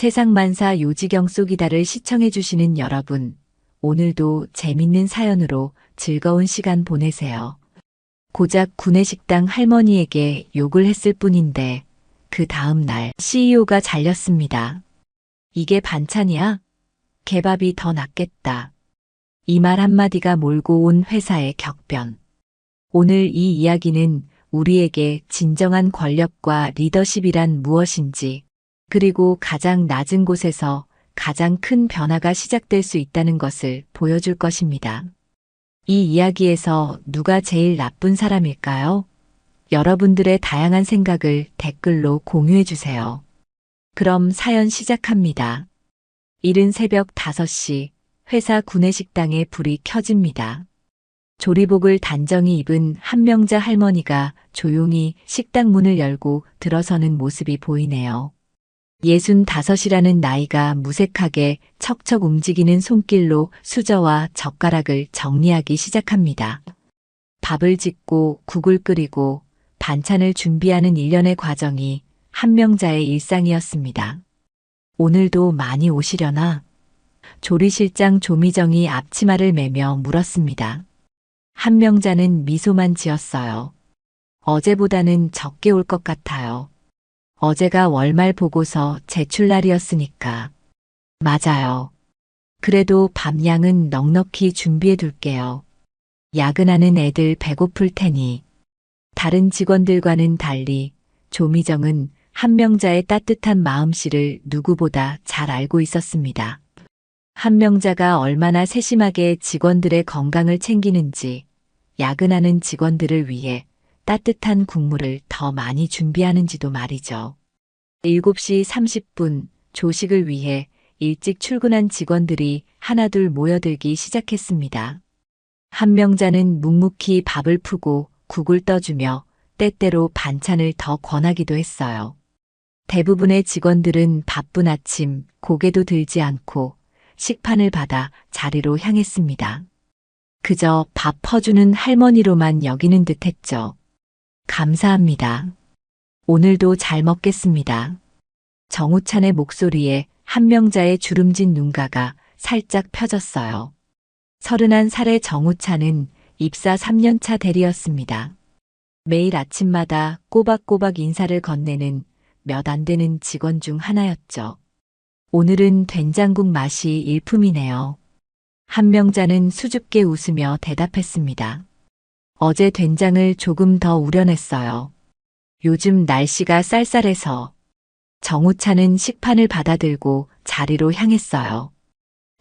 세상만사 요지경 속이다를 시청해주시는 여러분, 오늘도 재밌는 사연으로 즐거운 시간 보내세요. 고작 구내식당 할머니에게 욕을 했을 뿐인데 그 다음 날 CEO가 잘렸습니다. 이게 반찬이야? 개밥이 더 낫겠다. 이 말 한마디가 몰고 온 회사의 격변. 오늘 이 이야기는 우리에게 진정한 권력과 리더십이란 무엇인지, 그리고 가장 낮은 곳에서 가장 큰 변화가 시작될 수 있다는 것을 보여줄 것입니다. 이 이야기에서 누가 제일 나쁜 사람일까요? 여러분들의 다양한 생각을 댓글로 공유해 주세요. 그럼 사연 시작합니다. 이른 새벽 5시, 회사 구내식당에 불이 켜집니다. 조리복을 단정히 입은 한명자 할머니가 조용히 식당 문을 열고 들어서는 모습이 보이네요. 65이라는 나이가 무색하게 척척 움직이는 손길로 수저와 젓가락을 정리하기 시작합니다. 밥을 짓고 국을 끓이고 반찬을 준비하는 일련의 과정이 한명자의 일상이었습니다. 오늘도 많이 오시려나? 조리실장 조미정이 앞치마를 매며 물었습니다. 한명자는 미소만 지었어요. 어제보다는 적게 올 것 같아요. 어제가 월말 보고서 제출 날이었으니까. 맞아요. 그래도 밥량은 넉넉히 준비해 둘게요. 야근하는 애들 배고플 테니. 다른 직원들과는 달리 조미정은 한명자의 따뜻한 마음씨를 누구보다 잘 알고 있었습니다. 한명자가 얼마나 세심하게 직원들의 건강을 챙기는지, 야근하는 직원들을 위해 따뜻한 국물을 더 많이 준비하는지도 말이죠. 7시 30분 조식을 위해 일찍 출근한 직원들이 하나둘 모여들기 시작했습니다. 한명자는 묵묵히 밥을 푸고 국을 떠주며 때때로 반찬을 더 권하기도 했어요. 대부분의 직원들은 바쁜 아침 고개도 들지 않고 식판을 받아 자리로 향했습니다. 그저 밥 퍼주는 할머니로만 여기는 듯 했죠. 감사합니다. 오늘도 잘 먹겠습니다. 정우찬의 목소리에 한명자의 주름진 눈가가 살짝 펴졌어요. 31살의 정우찬은 입사 3년차 대리였습니다. 매일 아침마다 꼬박꼬박 인사를 건네는 몇 안 되는 직원 중 하나였죠. 오늘은 된장국 맛이 일품이네요. 한명자는 수줍게 웃으며 대답했습니다. 어제 된장을 조금 더 우려냈어요. 요즘 날씨가 쌀쌀해서. 정우찬은 식판을 받아들고 자리로 향했어요.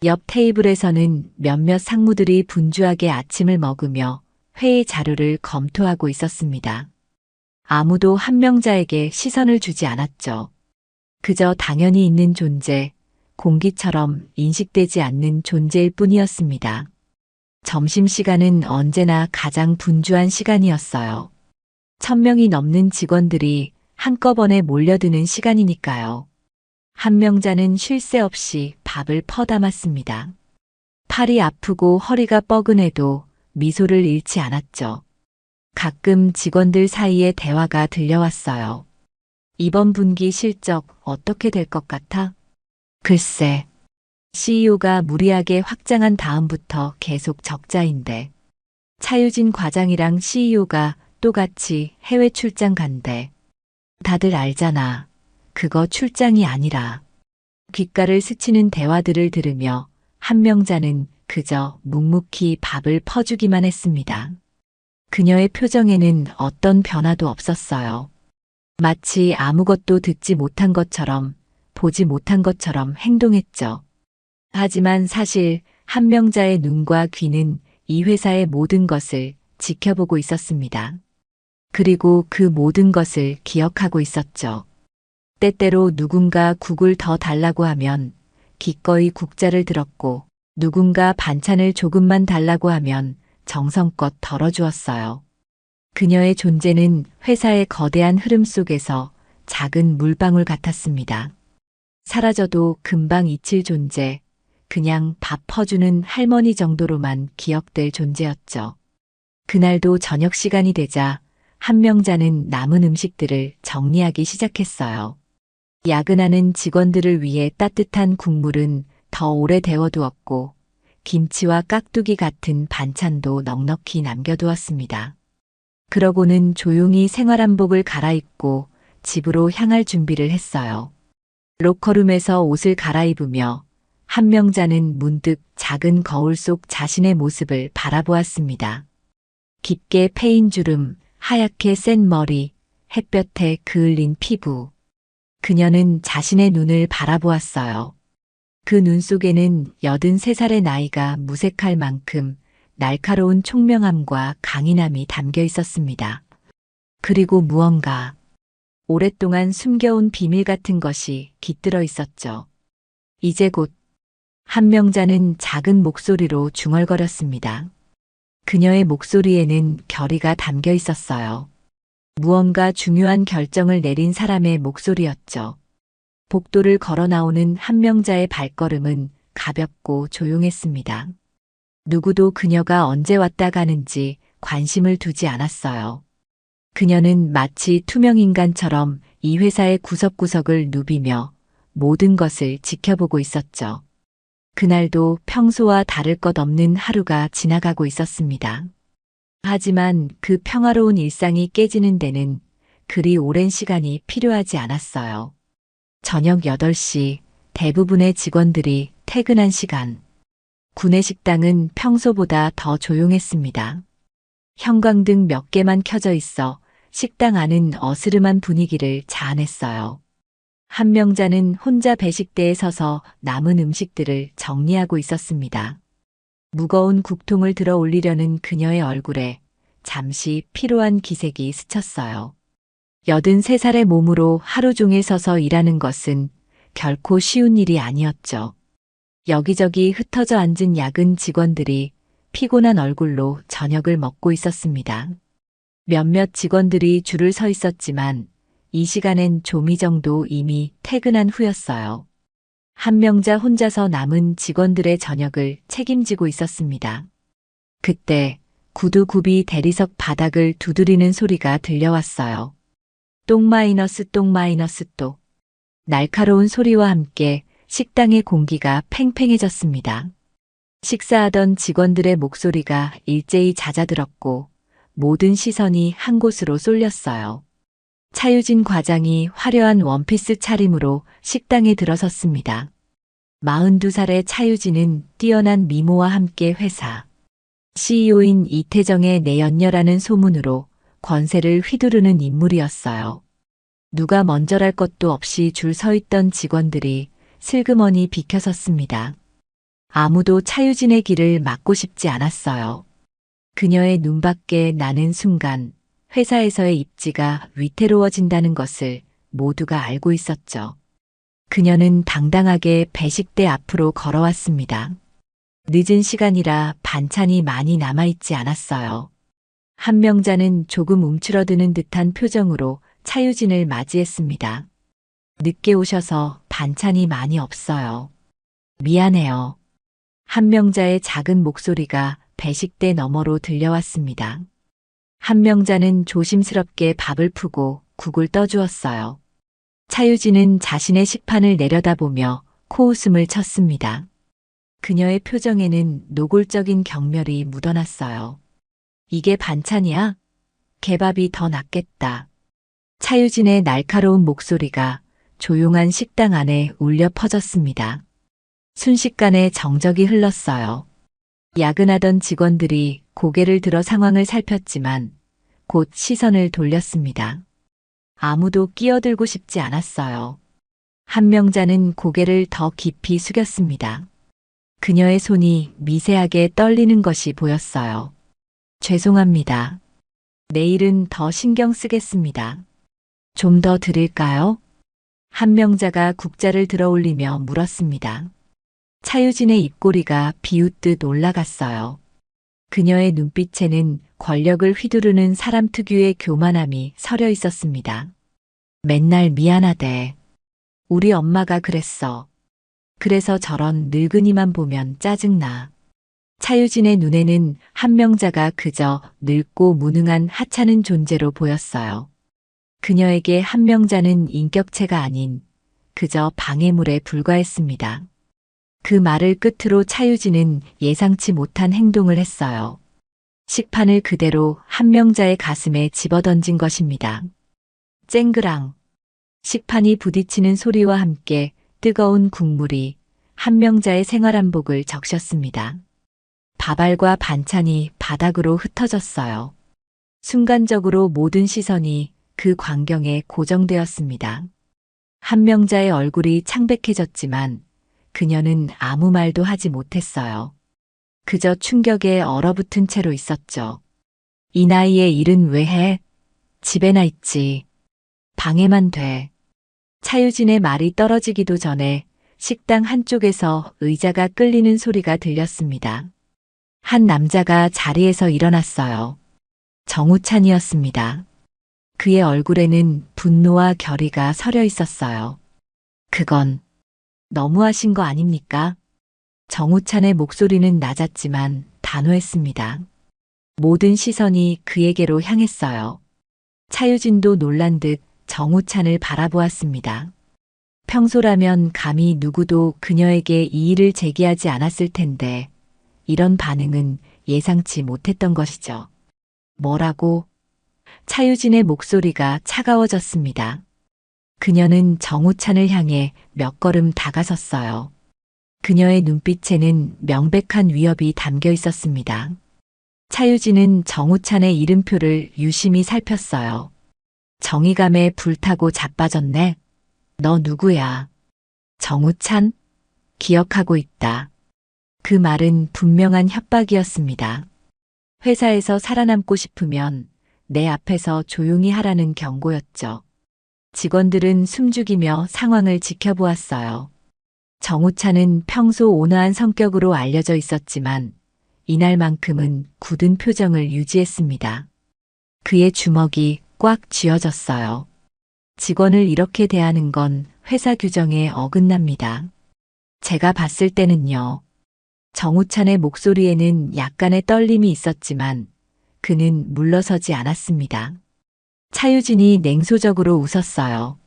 옆 테이블에서는 몇몇 상무들이 분주하게 아침을 먹으며 회의 자료를 검토하고 있었습니다. 아무도 한명자에게 시선을 주지 않았죠. 그저 당연히 있는 존재, 공기처럼 인식되지 않는 존재일 뿐이었습니다. 점심시간은 언제나 가장 분주한 시간이었어요. 1000명이 넘는 직원들이 한꺼번에 몰려드는 시간이니까요. 한명자는 쉴 새 없이 밥을 퍼담았습니다. 팔이 아프고 허리가 뻐근해도 미소를 잃지 않았죠. 가끔 직원들 사이에 대화가 들려왔어요. 이번 분기 실적 어떻게 될 것 같아? 글쎄, CEO가 무리하게 확장한 다음부터 계속 적자인데. 차유진 과장이랑 CEO가 또 같이 해외 출장 간대. 다들 알잖아. 그거 출장이 아니라. 귓가를 스치는 대화들을 들으며 한명자는 그저 묵묵히 밥을 퍼주기만 했습니다. 그녀의 표정에는 어떤 변화도 없었어요. 마치 아무것도 듣지 못한 것처럼, 보지 못한 것처럼 행동했죠. 하지만 사실 한명자의 눈과 귀는 이 회사의 모든 것을 지켜보고 있었습니다. 그리고 그 모든 것을 기억하고 있었죠. 때때로 누군가 국을 더 달라고 하면 기꺼이 국자를 들었고, 누군가 반찬을 조금만 달라고 하면 정성껏 덜어주었어요. 그녀의 존재는 회사의 거대한 흐름 속에서 작은 물방울 같았습니다. 사라져도 금방 잊힐 존재, 그냥 밥 퍼주는 할머니 정도로만 기억될 존재였죠. 그날도 저녁 시간이 되자 한명자는 남은 음식들을 정리하기 시작했어요. 야근하는 직원들을 위해 따뜻한 국물은 더 오래 데워두었고 김치와 깍두기 같은 반찬도 넉넉히 남겨두었습니다. 그러고는 조용히 생활한복을 갈아입고 집으로 향할 준비를 했어요. 로커룸에서 옷을 갈아입으며 한명자는 문득 작은 거울 속 자신의 모습을 바라보았습니다. 깊게 패인 주름, 하얗게 센 머리, 햇볕에 그을린 피부. 그녀는 자신의 눈을 바라보았어요. 그 눈 속에는 83살의 나이가 무색할 만큼 날카로운 총명함과 강인함이 담겨 있었습니다. 그리고 무언가 오랫동안 숨겨온 비밀 같은 것이 깃들어 있었죠. 이제 곧 한명자는 작은 목소리로 중얼거렸습니다. 그녀의 목소리에는 결의가 담겨 있었어요. 무언가 중요한 결정을 내린 사람의 목소리였죠. 복도를 걸어 나오는 한명자의 발걸음은 가볍고 조용했습니다. 누구도 그녀가 언제 왔다 가는지 관심을 두지 않았어요. 그녀는 마치 투명인간처럼 이 회사의 구석구석을 누비며 모든 것을 지켜보고 있었죠. 그날도 평소와 다를 것 없는 하루가 지나가고 있었습니다. 하지만 그 평화로운 일상이 깨지는 데는 그리 오랜 시간이 필요하지 않았어요. 저녁 8시 대부분의 직원들이 퇴근한 시간. 구내식당은 평소보다 더 조용했습니다. 형광등 몇 개만 켜져 있어 식당 안은 어스름한 분위기를 자아냈어요. 한명자는 혼자 배식대에 서서 남은 음식들을 정리하고 있었습니다. 무거운 국통을 들어 올리려는 그녀의 얼굴에 잠시 피로한 기색이 스쳤어요. 83살의 몸으로 하루 종일 서서 일하는 것은 결코 쉬운 일이 아니었죠. 여기저기 흩어져 앉은 야근 직원들이 피곤한 얼굴로 저녁을 먹고 있었습니다. 몇몇 직원들이 줄을 서 있었지만 이 시간엔 조미정도 이미 퇴근한 후였어요. 한명자 혼자서 남은 직원들의 저녁을 책임지고 있었습니다. 그때 구두굽이 대리석 바닥을 두드리는 소리가 들려왔어요. 똥-똥. 날카로운 소리와 함께 식당의 공기가 팽팽해졌습니다. 식사하던 직원들의 목소리가 일제히 잦아들었고 모든 시선이 한 곳으로 쏠렸어요. 차유진 과장이 화려한 원피스 차림으로 식당에 들어섰습니다. 42살의 차유진은 뛰어난 미모와 함께 회사 CEO인 이태정의 내연녀라는 소문으로 권세를 휘두르는 인물이었어요. 누가 먼저랄 것도 없이 줄 서 있던 직원들이 슬그머니 비켜섰습니다. 아무도 차유진의 길을 막고 싶지 않았어요. 그녀의 눈밖에 나는 순간 회사에서의 입지가 위태로워진다는 것을 모두가 알고 있었죠. 그녀는 당당하게 배식대 앞으로 걸어왔습니다. 늦은 시간이라 반찬이 많이 남아있지 않았어요. 한명자는 조금 움츠러드는 듯한 표정으로 차유진을 맞이했습니다. 늦게 오셔서 반찬이 많이 없어요. 미안해요. 한명자의 작은 목소리가 배식대 너머로 들려왔습니다. 한명자는 조심스럽게 밥을 푸고 국을 떠주었어요. 차유진은 자신의 식판을 내려다보며 코웃음을 쳤습니다. 그녀의 표정에는 노골적인 경멸이 묻어났어요. 이게 반찬이야? 개밥이 더 낫겠다. 차유진의 날카로운 목소리가 조용한 식당 안에 울려 퍼졌습니다. 순식간에 정적이 흘렀어요. 야근하던 직원들이 고개를 들어 상황을 살폈지만 곧 시선을 돌렸습니다. 아무도 끼어들고 싶지 않았어요. 한명자는 고개를 더 깊이 숙였습니다. 그녀의 손이 미세하게 떨리는 것이 보였어요. 죄송합니다. 내일은 더 신경 쓰겠습니다. 좀 더 드릴까요? 한명자가 국자를 들어 올리며 물었습니다. 차유진의 입꼬리가 비웃듯 올라갔어요. 그녀의 눈빛에는 권력을 휘두르는 사람 특유의 교만함이 서려 있었습니다. 맨날 미안하대. 우리 엄마가 그랬어. 그래서 저런 늙은이만 보면 짜증나. 차유진의 눈에는 한명자가 그저 늙고 무능한 하찮은 존재로 보였어요. 그녀에게 한명자는 인격체가 아닌 그저 방해물에 불과했습니다. 그 말을 끝으로 차유진은 예상치 못한 행동을 했어요. 식판을 그대로 한명자의 가슴에 집어던진 것입니다. 쨍그랑. 식판이 부딪히는 소리와 함께 뜨거운 국물이 한명자의 생활한복을 적셨습니다. 밥알과 반찬이 바닥으로 흩어졌어요. 순간적으로 모든 시선이 그 광경에 고정되었습니다. 한명자의 얼굴이 창백해졌지만 그녀는 아무 말도 하지 못했어요. 그저 충격에 얼어붙은 채로 있었죠. 이 나이에 일은 왜 해? 집에나 있지. 방해만 돼. 차유진의 말이 떨어지기도 전에 식당 한쪽에서 의자가 끌리는 소리가 들렸습니다. 한 남자가 자리에서 일어났어요. 정우찬이었습니다. 그의 얼굴에는 분노와 결의가 서려 있었어요. 그건 너무하신 거 아닙니까? 정우찬의 목소리는 낮았지만 단호했습니다. 모든 시선이 그에게로 향했어요. 차유진도 놀란 듯 정우찬을 바라보았습니다. 평소라면 감히 누구도 그녀에게 이의를 제기하지 않았을 텐데 이런 반응은 예상치 못했던 것이죠. 뭐라고? 차유진의 목소리가 차가워졌습니다. 그녀는 정우찬을 향해 몇 걸음 다가섰어요. 그녀의 눈빛에는 명백한 위협이 담겨 있었습니다. 차유진은 정우찬의 이름표를 유심히 살폈어요. 정의감에 불타고 자빠졌네. 너 누구야? 정우찬? 기억하고 있다. 그 말은 분명한 협박이었습니다. 회사에서 살아남고 싶으면 내 앞에서 조용히 하라는 경고였죠. 직원들은 숨죽이며 상황을 지켜보았어요. 정우찬은 평소 온화한 성격으로 알려져 있었지만 이날만큼은 굳은 표정을 유지했습니다. 그의 주먹이 꽉 쥐어졌어요. 직원을 이렇게 대하는 건 회사 규정에 어긋납니다. 제가 봤을 때는요. 정우찬의 목소리에는 약간의 떨림이 있었지만 그는 물러서지 않았습니다. 차유진이 냉소적으로 웃었어요.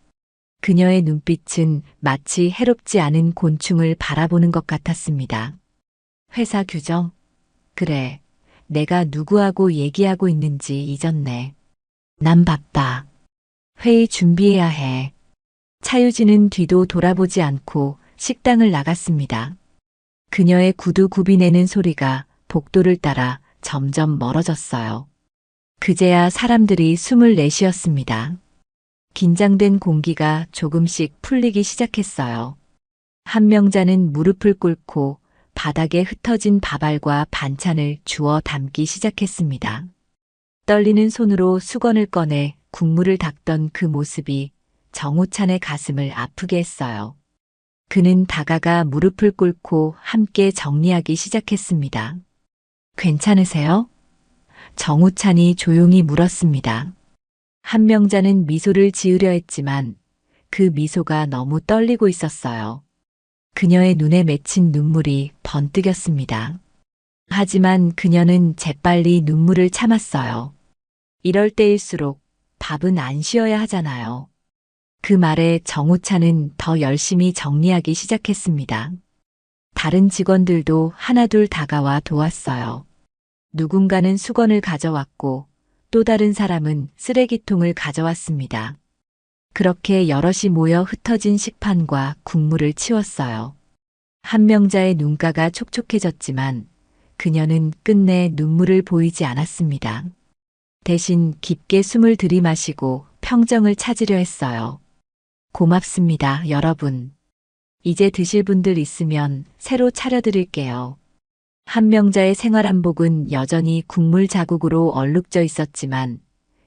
그녀의 눈빛은 마치 해롭지 않은 곤충을 바라보는 것 같았습니다. 회사 규정? 그래, 내가 누구하고 얘기하고 있는지 잊었네. 난 바빠. 회의 준비해야 해. 차유진은 뒤도 돌아보지 않고 식당을 나갔습니다. 그녀의 구두 굽이내는 소리가 복도를 따라 점점 멀어졌어요. 그제야 사람들이 숨을 내쉬었습니다. 긴장된 공기가 조금씩 풀리기 시작했어요. 한명자는 무릎을 꿇고 바닥에 흩어진 밥알과 반찬을 주워 담기 시작했습니다. 떨리는 손으로 수건을 꺼내 국물을 닦던 그 모습이 정우찬의 가슴을 아프게 했어요. 그는 다가가 무릎을 꿇고 함께 정리하기 시작했습니다. 괜찮으세요? 정우찬이 조용히 물었습니다. 한명자는 미소를 지으려 했지만 그 미소가 너무 떨리고 있었어요. 그녀의 눈에 맺힌 눈물이 번뜩였습니다. 하지만 그녀는 재빨리 눈물을 참았어요. 이럴 때일수록 밥은 안 쉬어야 하잖아요. 그 말에 정우찬은 더 열심히 정리하기 시작했습니다. 다른 직원들도 하나둘 다가와 도왔어요. 누군가는 수건을 가져왔고 또 다른 사람은 쓰레기통을 가져왔습니다. 그렇게 여럿이 모여 흩어진 식판과 국물을 치웠어요. 한명자의 눈가가 촉촉해졌지만 그녀는 끝내 눈물을 보이지 않았습니다. 대신 깊게 숨을 들이마시고 평정을 찾으려 했어요. 고맙습니다, 여러분. 이제 드실 분들 있으면 새로 차려드릴게요. 한명자의 생활한복은 여전히 국물 자국으로 얼룩져 있었지만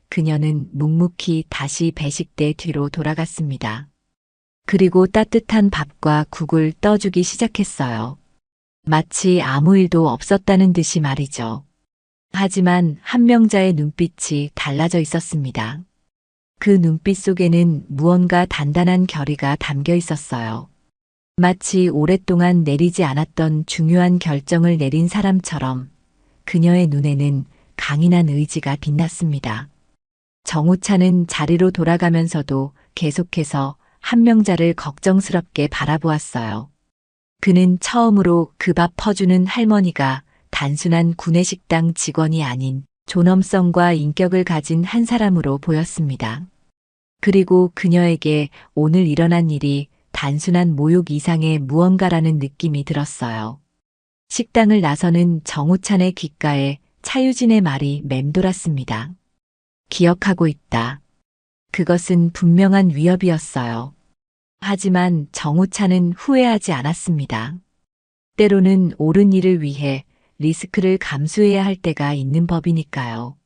그녀는 묵묵히 다시 배식대 뒤로 돌아갔습니다. 그리고 따뜻한 밥과 국을 떠주기 시작했어요. 마치 아무 일도 없었다는 듯이 말이죠. 하지만 한명자의 눈빛이 달라져 있었습니다. 그 눈빛 속에는 무언가 단단한 결의가 담겨 있었어요. 마치 오랫동안 내리지 않았던 중요한 결정을 내린 사람처럼 그녀의 눈에는 강인한 의지가 빛났습니다. 정우찬은 자리로 돌아가면서도 계속해서 한명자를 걱정스럽게 바라보았어요. 그는 처음으로 그 밥 퍼주는 할머니가 단순한 구내식당 직원이 아닌 존엄성과 인격을 가진 한 사람으로 보였습니다. 그리고 그녀에게 오늘 일어난 일이 단순한 모욕 이상의 무언가라는 느낌이 들었어요. 식당을 나서는 정우찬의 귓가에 차유진의 말이 맴돌았습니다. 기억하고 있다. 그것은 분명한 위협이었어요. 하지만 정우찬은 후회하지 않았습니다. 때로는 옳은 일을 위해 리스크를 감수해야 할 때가 있는 법이니까요.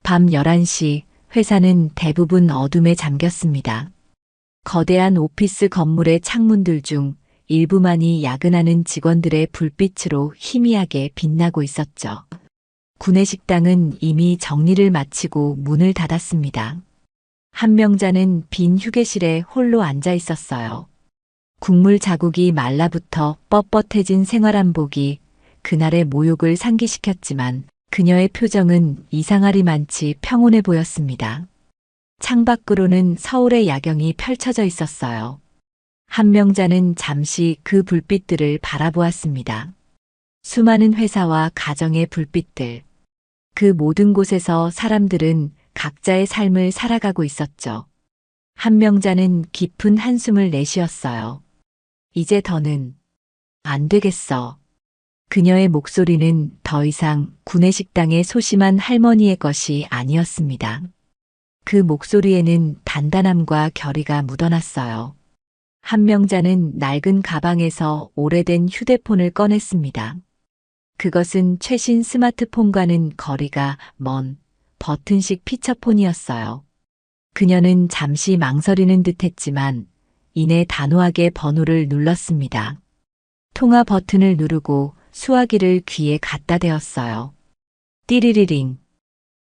밤 11시 회사는 대부분 어둠에 잠겼습니다. 거대한 오피스 건물의 창문들 중 일부만이 야근하는 직원들의 불빛으로 희미하게 빛나고 있었죠. 구내식당은 이미 정리를 마치고 문을 닫았습니다. 한명자는 빈 휴게실에 홀로 앉아 있었어요. 국물 자국이 말라붙어 뻣뻣해진 생활한복이 그날의 모욕을 상기시켰지만 그녀의 표정은 이상하리만치 평온해 보였습니다. 창밖으로는 서울의 야경이 펼쳐져 있었어요. 한명자는 잠시 그 불빛들을 바라보았습니다. 수많은 회사와 가정의 불빛들. 그 모든 곳에서 사람들은 각자의 삶을 살아가고 있었죠. 한명자는 깊은 한숨을 내쉬었어요. 이제 더는 안 되겠어. 그녀의 목소리는 더 이상 구내식당의 소심한 할머니의 것이 아니었습니다. 그 목소리에는 단단함과 결의가 묻어났어요. 한명자는 낡은 가방에서 오래된 휴대폰을 꺼냈습니다. 그것은 최신 스마트폰과는 거리가 먼 버튼식 피처폰이었어요. 그녀는 잠시 망설이는 듯 했지만 이내 단호하게 번호를 눌렀습니다. 통화 버튼을 누르고 수화기를 귀에 갖다 대었어요. 띠리리링.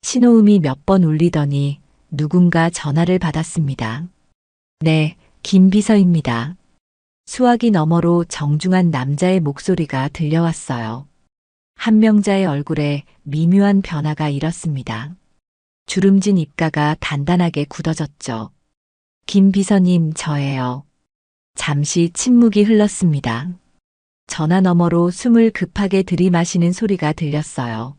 신호음이 몇 번 울리더니 누군가 전화를 받았습니다. 네, 김 비서입니다. 수화기 너머로 정중한 남자의 목소리가 들려왔어요. 한명자의 얼굴에 미묘한 변화가 일었습니다. 주름진 입가가 단단하게 굳어졌죠. 김 비서님, 저예요. 잠시 침묵이 흘렀습니다. 전화 너머로 숨을 급하게 들이마시는 소리가 들렸어요.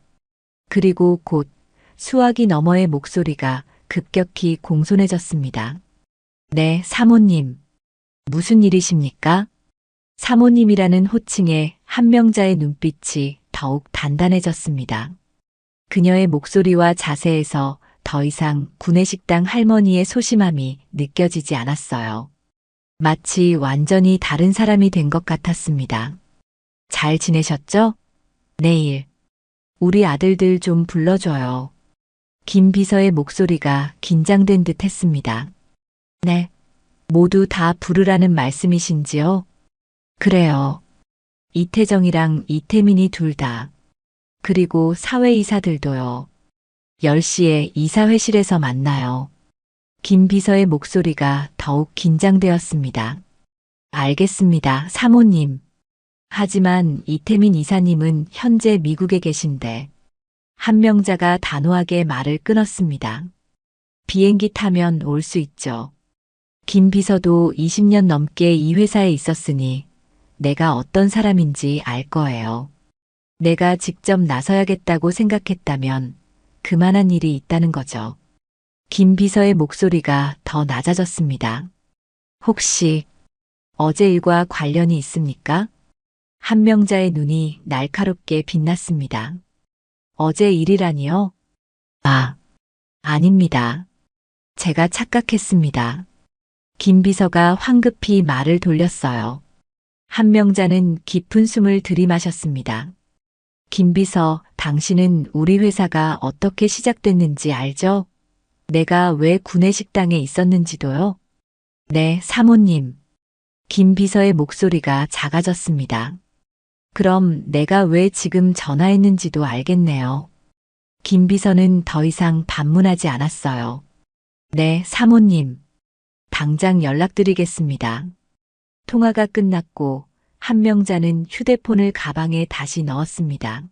그리고 곧 수화기 너머의 목소리가 급격히 공손해졌습니다. 네, 사모님. 무슨 일이십니까? 사모님이라는 호칭에 한명자의 눈빛이 더욱 단단해졌습니다. 그녀의 목소리와 자세에서 더 이상 구내식당 할머니의 소심함이 느껴지지 않았어요. 마치 완전히 다른 사람이 된 것 같았습니다. 잘 지내셨죠? 내일 우리 아들들 좀 불러줘요. 김 비서의 목소리가 긴장된 듯 했습니다. 네. 모두 다 부르라는 말씀이신지요? 그래요. 이태정이랑 이태민이 둘 다. 그리고 사회이사들도요. 10시에 이사회실에서 만나요. 김 비서의 목소리가 더욱 긴장되었습니다. 알겠습니다, 사모님. 하지만 이태민 이사님은 현재 미국에 계신데 한명자가 단호하게 말을 끊었습니다. 비행기 타면 올 수 있죠. 김 비서도 20년 넘게 이 회사에 있었으니 내가 어떤 사람인지 알 거예요. 내가 직접 나서야겠다고 생각했다면 그만한 일이 있다는 거죠. 김 비서의 목소리가 더 낮아졌습니다. 혹시 어제 일과 관련이 있습니까? 한명자의 눈이 날카롭게 빛났습니다. 어제 일이라니요? 아, 아닙니다. 제가 착각했습니다. 김 비서가 황급히 말을 돌렸어요. 한명자는 깊은 숨을 들이마셨습니다. 김 비서, 당신은 우리 회사가 어떻게 시작됐는지 알죠? 내가 왜 구내식당에 있었는지도요? 네, 사모님. 김 비서의 목소리가 작아졌습니다. 그럼 내가 왜 지금 전화했는지도 알겠네요. 김 비서는 더 이상 반문하지 않았어요. 네, 사모님. 당장 연락드리겠습니다. 통화가 끝났고 한명자는 휴대폰을 가방에 다시 넣었습니다.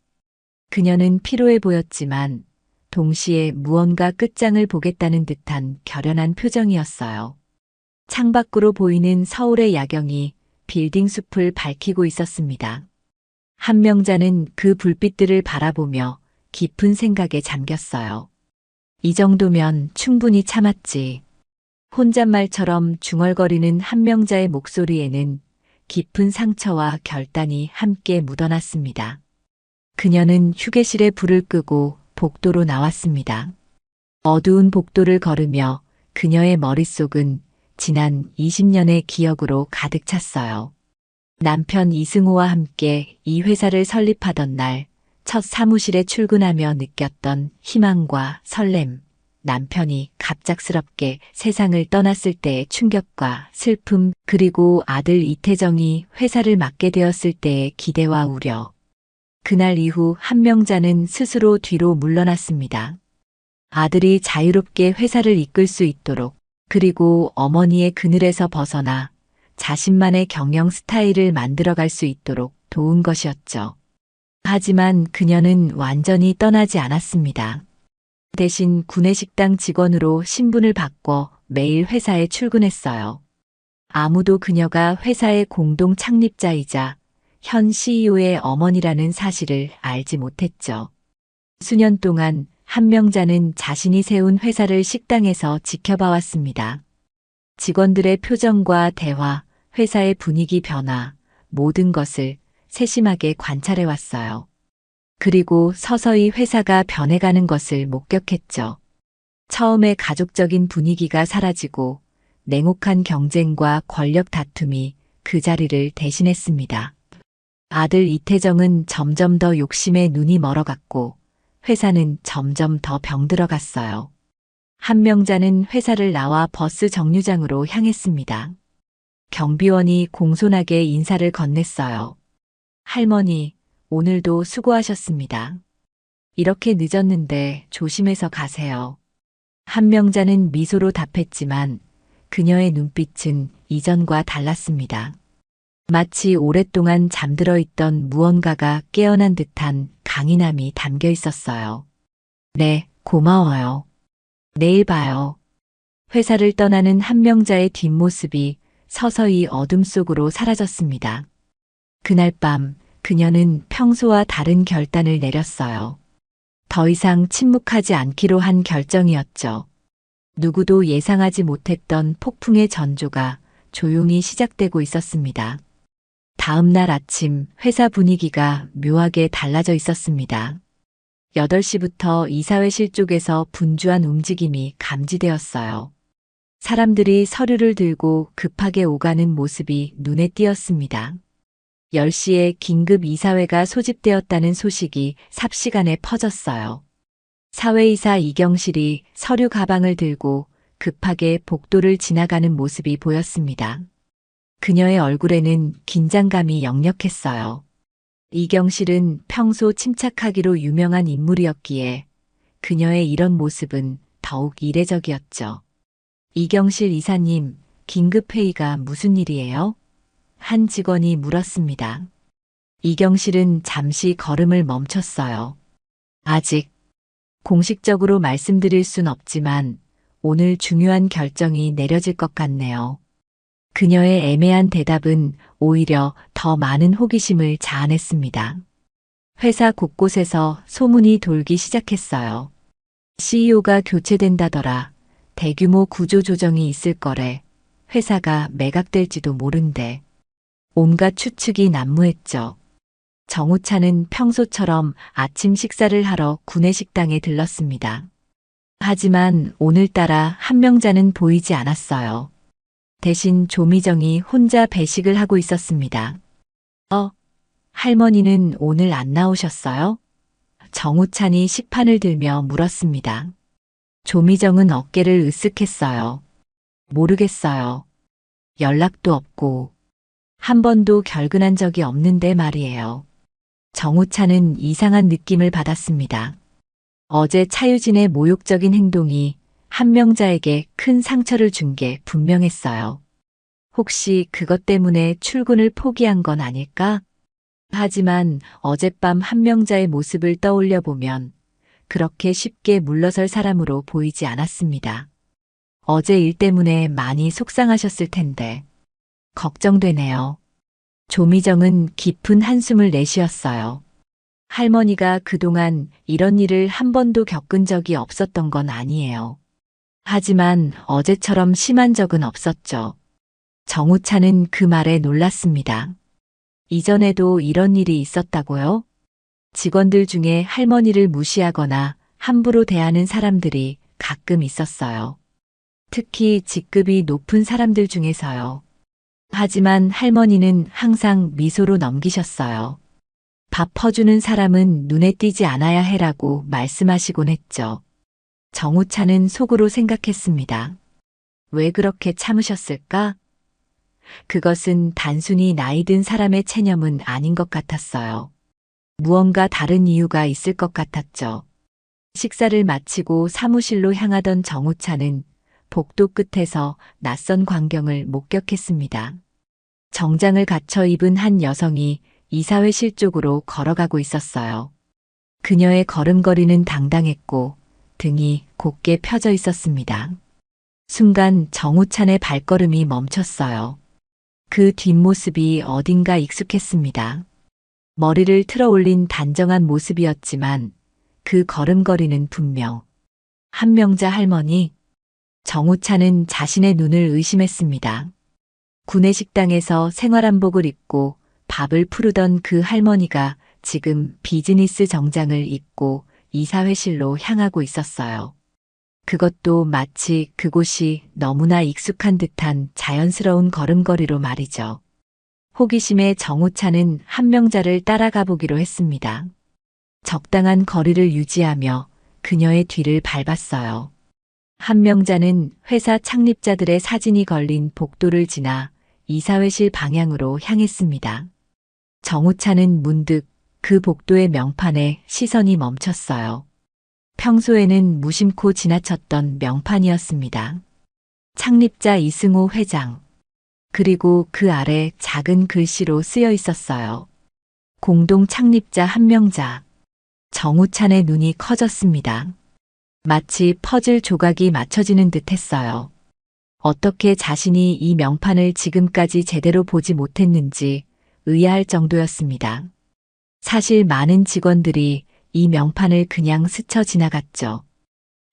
그녀는 피로해 보였지만 동시에 무언가 끝장을 보겠다는 듯한 결연한 표정이었어요. 창밖으로 보이는 서울의 야경이 빌딩 숲을 밝히고 있었습니다. 한명자는 그 불빛들을 바라보며 깊은 생각에 잠겼어요. 이 정도면 충분히 참았지. 혼잣말처럼 중얼거리는 한명자의 목소리에는 깊은 상처와 결단이 함께 묻어났습니다. 그녀는 휴게실에 불을 끄고 복도로 나왔습니다. 어두운 복도를 걸으며 그녀의 머릿속은 지난 20년의 기억으로 가득 찼어요. 남편 이승호와 함께 이 회사를 설립하던 날, 첫 사무실에 출근하며 느꼈던 희망과 설렘, 남편이 갑작스럽게 세상을 떠났을 때의 충격과 슬픔, 그리고 아들 이태정이 회사를 맡게 되었을 때의 기대와 우려. 그날 이후 한명자는 스스로 뒤로 물러났습니다. 아들이 자유롭게 회사를 이끌 수 있도록, 그리고 어머니의 그늘에서 벗어나 자신만의 경영 스타일을 만들어갈 수 있도록 도운 것이었죠. 하지만 그녀는 완전히 떠나지 않았습니다. 대신 구내식당 직원으로 신분을 바꿔 매일 회사에 출근했어요. 아무도 그녀가 회사의 공동 창립자이자 현 CEO의 어머니라는 사실을 알지 못했죠. 수년 동안 한명자는 자신이 세운 회사를 식당에서 지켜봐왔습니다. 직원들의 표정과 대화, 회사의 분위기 변화, 모든 것을 세심하게 관찰해왔어요. 그리고 서서히 회사가 변해가는 것을 목격했죠. 처음에 가족적인 분위기가 사라지고 냉혹한 경쟁과 권력 다툼이 그 자리를 대신했습니다. 아들 이태정은 점점 더 욕심에 눈이 멀어갔고 회사는 점점 더 병들어갔어요. 한명자는 회사를 나와 버스 정류장으로 향했습니다. 경비원이 공손하게 인사를 건넸어요. 할머니, 오늘도 수고하셨습니다. 이렇게 늦었는데 조심해서 가세요. 한명자는 미소로 답했지만 그녀의 눈빛은 이전과 달랐습니다. 마치 오랫동안 잠들어 있던 무언가가 깨어난 듯한 강인함이 담겨 있었어요. 네, 고마워요. 내일 봐요. 회사를 떠나는 한명자의 뒷모습이 서서히 어둠 속으로 사라졌습니다. 그날 밤 그녀는 평소와 다른 결단을 내렸어요. 더 이상 침묵하지 않기로 한 결정이었죠. 누구도 예상하지 못했던 폭풍의 전조가 조용히 시작되고 있었습니다. 다음 날 아침 회사 분위기가 묘하게 달라져 있었습니다. 8시부터 이사회실 쪽에서 분주한 움직임이 감지되었어요. 사람들이 서류를 들고 급하게 오가는 모습이 눈에 띄었습니다. 10시에 긴급 이사회가 소집되었다는 소식이 삽시간에 퍼졌어요. 사회이사 이경실이 서류 가방을 들고 급하게 복도를 지나가는 모습이 보였습니다. 그녀의 얼굴에는 긴장감이 역력했어요. 이경실은 평소 침착하기로 유명한 인물이었기에 그녀의 이런 모습은 더욱 이례적이었죠. 이경실 이사님, 긴급회의가 무슨 일이에요? 한 직원이 물었습니다. 이경실은 잠시 걸음을 멈췄어요. 아직 공식적으로 말씀드릴 순 없지만 오늘 중요한 결정이 내려질 것 같네요. 그녀의 애매한 대답은 오히려 더 많은 호기심을 자아냈습니다. 회사 곳곳에서 소문이 돌기 시작했어요. CEO가 교체된다더라. 대규모 구조 조정이 있을 거래. 회사가 매각될지도 모른대. 온갖 추측이 난무했죠. 정우차는 평소처럼 아침 식사를 하러 구내식당에 들렀습니다. 하지만 오늘따라 한명자는 보이지 않았어요. 대신 조미정이 혼자 배식을 하고 있었습니다. 할머니는 오늘 안 나오셨어요? 정우찬이 식판을 들며 물었습니다. 조미정은 어깨를 으쓱했어요. 모르겠어요. 연락도 없고 한 번도 결근한 적이 없는데 말이에요. 정우찬은 이상한 느낌을 받았습니다. 어제 차유진의 모욕적인 행동이 한명자에게 큰 상처를 준 게 분명했어요. 혹시 그것 때문에 출근을 포기한 건 아닐까? 하지만 어젯밤 한명자의 모습을 떠올려 보면 그렇게 쉽게 물러설 사람으로 보이지 않았습니다. 어제 일 때문에 많이 속상하셨을 텐데. 걱정되네요. 조미정은 깊은 한숨을 내쉬었어요. 할머니가 그동안 이런 일을 한 번도 겪은 적이 없었던 건 아니에요. 하지만 어제처럼 심한 적은 없었죠. 정우차는 그 말에 놀랐습니다. 이전에도 이런 일이 있었다고요? 직원들 중에 할머니를 무시하거나 함부로 대하는 사람들이 가끔 있었어요. 특히 직급이 높은 사람들 중에서요. 하지만 할머니는 항상 미소로 넘기셨어요. 밥 퍼주는 사람은 눈에 띄지 않아야 해라고 말씀하시곤 했죠. 정우차는 속으로 생각했습니다. 왜 그렇게 참으셨을까? 그것은 단순히 나이 든 사람의 체념은 아닌 것 같았어요. 무언가 다른 이유가 있을 것 같았죠. 식사를 마치고 사무실로 향하던 정우차는 복도 끝에서 낯선 광경을 목격했습니다. 정장을 갖춰 입은 한 여성이 이사회실 쪽으로 걸어가고 있었어요. 그녀의 걸음걸이는 당당했고 등이 곧게 펴져 있었습니다. 순간 정우찬의 발걸음이 멈췄어요. 그 뒷모습이 어딘가 익숙했습니다. 머리를 틀어 올린 단정한 모습이었지만 그 걸음걸이는 분명 한명자 할머니. 정우찬은 자신의 눈을 의심했습니다. 구내식당에서 생활한복을 입고 밥을 푸르던 그 할머니가 지금 비즈니스 정장을 입고 이사회실로 향하고 있었어요. 그것도 마치 그곳이 너무나 익숙한 듯한 자연스러운 걸음걸이로 말이죠. 호기심에 정우차는 한명자를 따라가 보기로 했습니다. 적당한 거리를 유지하며 그녀의 뒤를 밟았어요. 한명자는 회사 창립자들의 사진이 걸린 복도를 지나 이사회실 방향으로 향했습니다. 정우차는 문득 그 복도의 명판에 시선이 멈췄어요. 평소에는 무심코 지나쳤던 명판이었습니다. 창립자 이승호 회장. 그리고 그 아래 작은 글씨로 쓰여 있었어요. 공동 창립자 한명자. 정우찬의 눈이 커졌습니다. 마치 퍼즐 조각이 맞춰지는 듯 했어요. 어떻게 자신이 이 명판을 지금까지 제대로 보지 못했는지 의아할 정도였습니다. 사실 많은 직원들이 이 명판을 그냥 스쳐 지나갔죠.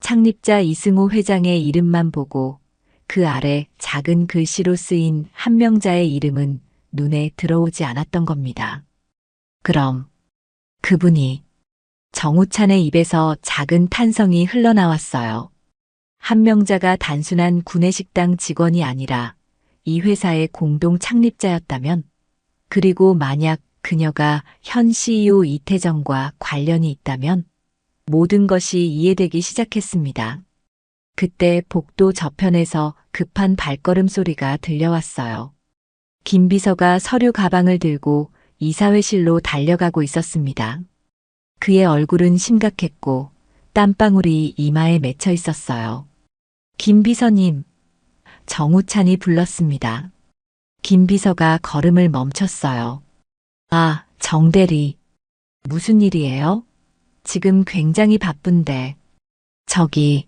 창립자 이승호 회장의 이름만 보고 그 아래 작은 글씨로 쓰인 한명자의 이름은 눈에 들어오지 않았던 겁니다. 그럼 그분이 정우찬의 입에서 작은 탄성이 흘러나왔어요. 한명자가 단순한 구내식당 직원이 아니라 이 회사의 공동 창립자였다면, 그리고 만약 그녀가 현 CEO 이태정과 관련이 있다면 모든 것이 이해되기 시작했습니다. 그때 복도 저편에서 급한 발걸음 소리가 들려왔어요. 김 비서가 서류 가방을 들고 이사회실로 달려가고 있었습니다. 그의 얼굴은 심각했고 땀방울이 이마에 맺혀 있었어요. 김 비서님, 정우찬이 불렀습니다. 김 비서가 걸음을 멈췄어요. 아, 정 대리. 무슨 일이에요? 지금 굉장히 바쁜데. 저기,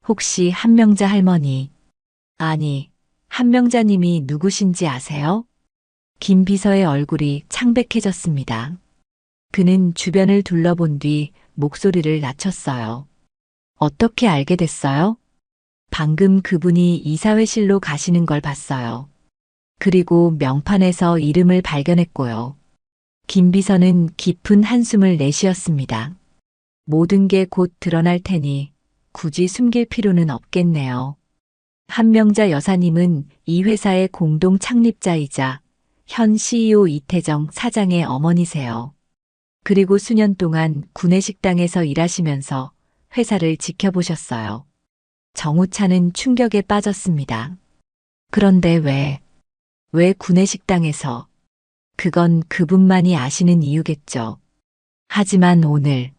혹시 한명자 할머니, 아니, 한명자님이 누구신지 아세요? 김 비서의 얼굴이 창백해졌습니다. 그는 주변을 둘러본 뒤 목소리를 낮췄어요. 어떻게 알게 됐어요? 방금 그분이 이사회실로 가시는 걸 봤어요. 그리고 명판에서 이름을 발견했고요. 김 비서는 깊은 한숨을 내쉬었습니다. 모든 게 곧 드러날 테니 굳이 숨길 필요는 없겠네요. 한명자 여사님은 이 회사의 공동 창립자이자 현 CEO 이태정 사장의 어머니세요. 그리고 수년 동안 구내식당에서 일하시면서 회사를 지켜보셨어요. 정우찬은 충격에 빠졌습니다. 그런데 왜 구내식당에서? 그건 그분만이 아시는 이유겠죠. 하지만 오늘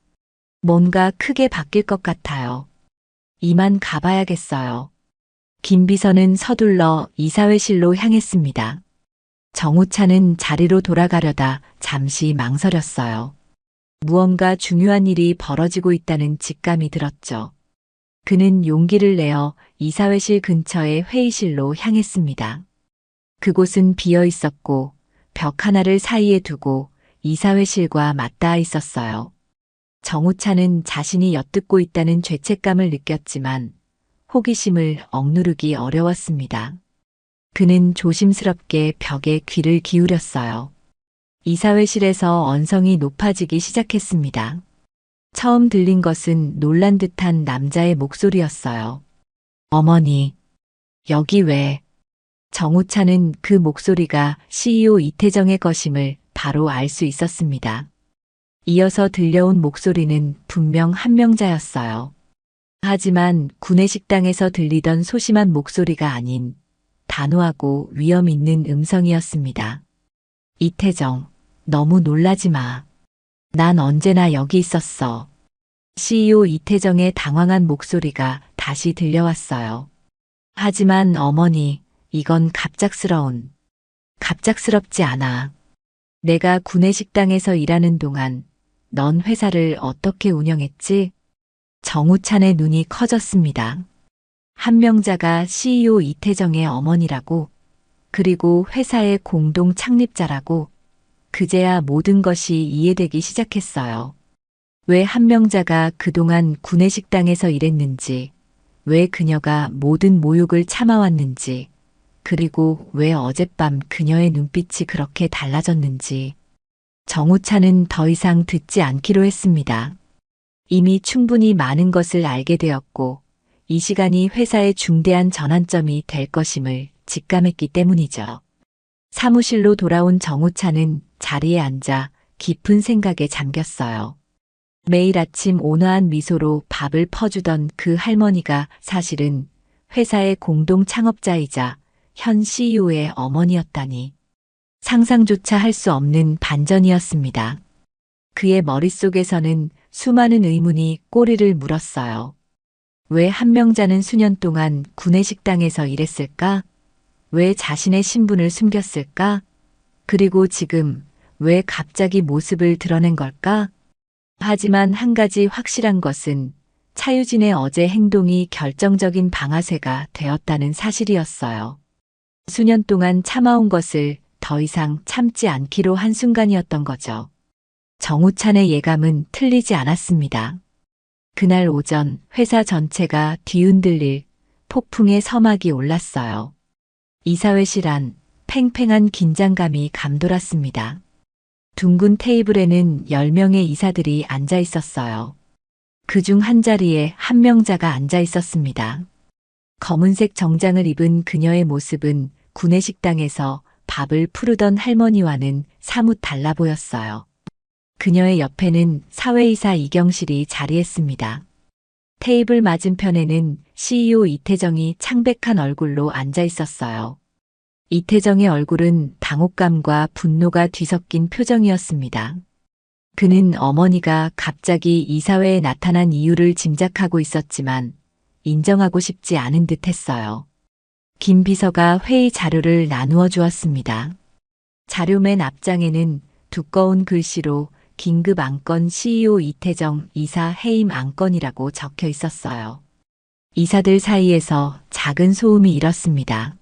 뭔가 크게 바뀔 것 같아요. 이만 가봐야겠어요. 김 비서는 서둘러 이사회실로 향했습니다. 정우찬은 자리로 돌아가려다 잠시 망설였어요. 무언가 중요한 일이 벌어지고 있다는 직감이 들었죠. 그는 용기를 내어 이사회실 근처의 회의실로 향했습니다. 그곳은 비어 있었고 벽 하나를 사이에 두고 이사회실과 맞닿아 있었어요. 정우차는 자신이 엿듣고 있다는 죄책감을 느꼈지만 호기심을 억누르기 어려웠습니다. 그는 조심스럽게 벽에 귀를 기울였어요. 이사회실에서 언성이 높아지기 시작했습니다. 처음 들린 것은 놀란 듯한 남자의 목소리였어요. 어머니, 여기 왜? 정우차는 그 목소리가 CEO 이태정의 것임을 바로 알 수 있었습니다. 이어서 들려온 목소리는 분명 한명자였어요. 하지만 구내식당에서 들리던 소심한 목소리가 아닌 단호하고 위험 있는 음성이었습니다. 이태정, 너무 놀라지 마. 난 언제나 여기 있었어. CEO 이태정의 당황한 목소리가 다시 들려왔어요. 하지만 어머니, 이건 갑작스럽지 않아. 내가 구내식당에서 일하는 동안 넌 회사를 어떻게 운영했지? 정우찬의 눈이 커졌습니다. 한명자가 CEO 이태정의 어머니라고, 그리고 회사의 공동 창립자라고, 그제야 모든 것이 이해되기 시작했어요. 왜 한명자가 그동안 구내식당에서 일했는지, 왜 그녀가 모든 모욕을 참아왔는지, 그리고 왜 어젯밤 그녀의 눈빛이 그렇게 달라졌는지. 정우차는 더 이상 듣지 않기로 했습니다. 이미 충분히 많은 것을 알게 되었고, 이 시간이 회사의 중대한 전환점이 될 것임을 직감했기 때문이죠. 사무실로 돌아온 정우차는 자리에 앉아 깊은 생각에 잠겼어요. 매일 아침 온화한 미소로 밥을 퍼주던 그 할머니가 사실은 회사의 공동 창업자이자 현 CEO의 어머니였다니. 상상조차 할 수 없는 반전이었습니다. 그의 머릿속에서는 수많은 의문이 꼬리를 물었어요. 왜 한명자는 수년 동안 구내식당에서 일했을까? 왜 자신의 신분을 숨겼을까? 그리고 지금 왜 갑자기 모습을 드러낸 걸까? 하지만 한 가지 확실한 것은 차유진의 어제 행동이 결정적인 방아쇠가 되었다는 사실이었어요. 수년 동안 참아온 것을 더 이상 참지 않기로 한 순간이었던 거죠. 정우찬의 예감은 틀리지 않았습니다. 그날 오전 회사 전체가 뒤흔들릴 폭풍의 서막이 올랐어요. 이사회실 안 팽팽한 긴장감이 감돌았습니다. 둥근 테이블에는 10명의 이사들이 앉아 있었어요. 그중 한 자리에 한명자가 앉아 있었습니다. 검은색 정장을 입은 그녀의 모습은 구내식당에서 밥을 푸르던 할머니와는 사뭇 달라 보였어요. 그녀의 옆에는 사회이사 이경실이 자리했습니다. 테이블 맞은편에는 CEO 이태정이 창백한 얼굴로 앉아 있었어요. 이태정의 얼굴은 당혹감과 분노가 뒤섞인 표정이었습니다. 그는 어머니가 갑자기 이사회에 나타난 이유를 짐작하고 있었지만 인정하고 싶지 않은 듯 했어요. 김 비서가 회의 자료를 나누어 주었습니다. 자료 맨 앞장에는 두꺼운 글씨로 긴급 안건 CEO 이태정 이사 해임 안건이라고 적혀 있었어요. 이사들 사이에서 작은 소음이 일었습니다.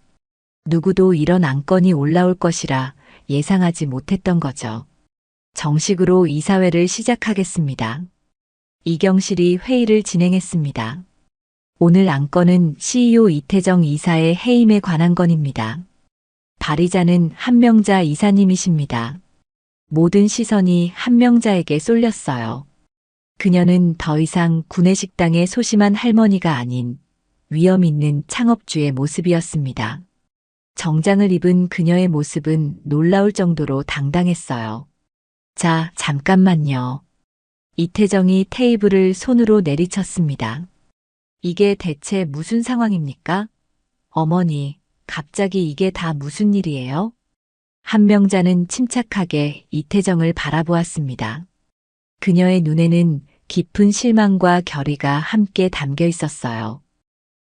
누구도 이런 안건이 올라올 것이라 예상하지 못했던 거죠. 정식으로 이사회를 시작하겠습니다. 이경실이 회의를 진행했습니다. 오늘 안건은 CEO 이태정 이사의 해임에 관한 건입니다. 발의자는 한명자 이사님이십니다. 모든 시선이 한명자에게 쏠렸어요. 그녀는 더 이상 구내식당의 소심한 할머니가 아닌 위험 있는 창업주의 모습이었습니다. 정장을 입은 그녀의 모습은 놀라울 정도로 당당했어요. 자, 잠깐만요. 이태정이 테이블을 손으로 내리쳤습니다. 이게 대체 무슨 상황입니까? 어머니, 갑자기 이게 다 무슨 일이에요? 한명자는 침착하게 이태정을 바라보았습니다. 그녀의 눈에는 깊은 실망과 결의가 함께 담겨 있었어요.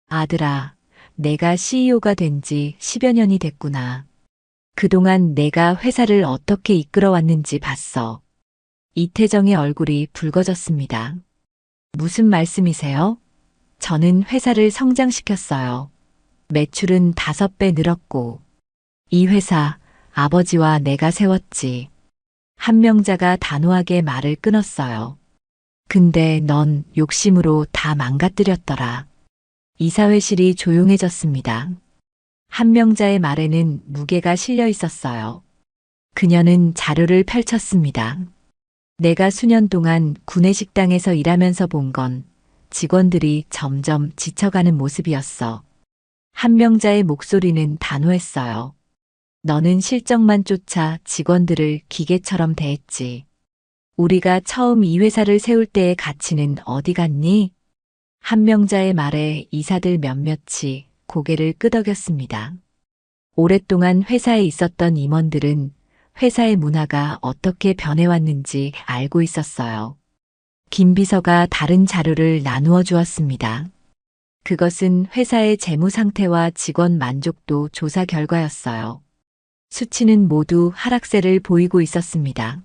아들아, 내가 CEO가 된 지 10여 년이 됐구나. 그동안 내가 회사를 어떻게 이끌어왔는지 봤어. 이태정의 얼굴이 붉어졌습니다. 무슨 말씀이세요? 저는 회사를 성장시켰어요. 매출은 5배 늘었고, 이 회사 아버지와 내가 세웠지. 한명자가 단호하게 말을 끊었어요. 근데 넌 욕심으로 다 망가뜨렸더라. 이사회실이 조용해졌습니다. 한명자의 말에는 무게가 실려 있었어요. 그녀는 자료를 펼쳤습니다. 내가 수년 동안 구내식당에서 일하면서 본 건 직원들이 점점 지쳐가는 모습이었어. 한명자의 목소리는 단호했어요. 너는 실적만 쫓아 직원들을 기계처럼 대했지. 우리가 처음 이 회사를 세울 때의 가치는 어디 갔니? 한명자의 말에 이사들 몇몇이 고개를 끄덕였습니다. 오랫동안 회사에 있었던 임원들은 회사의 문화가 어떻게 변해왔는지 알고 있었어요. 김 비서가 다른 자료를 나누어 주었습니다. 그것은 회사의 재무 상태와 직원 만족도 조사 결과였어요. 수치는 모두 하락세를 보이고 있었습니다.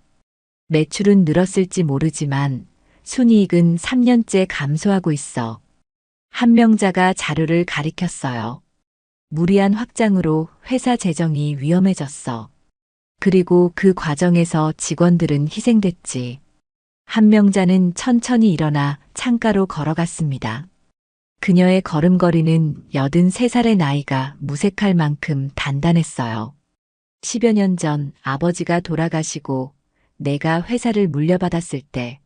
매출은 늘었을지 모르지만 순이익은 3년째 감소하고 있어. 한명자가 자료를 가리켰어요. 무리한 확장으로 회사 재정이 위험해졌어. 그리고 그 과정에서 직원들은 희생됐지. 한명자는 천천히 일어나 창가로 걸어갔습니다. 그녀의 걸음걸이는 83살의 나이가 무색할 만큼 단단했어요. 10여 년 전 아버지가 돌아가시고 내가 회사를 물려받았을 때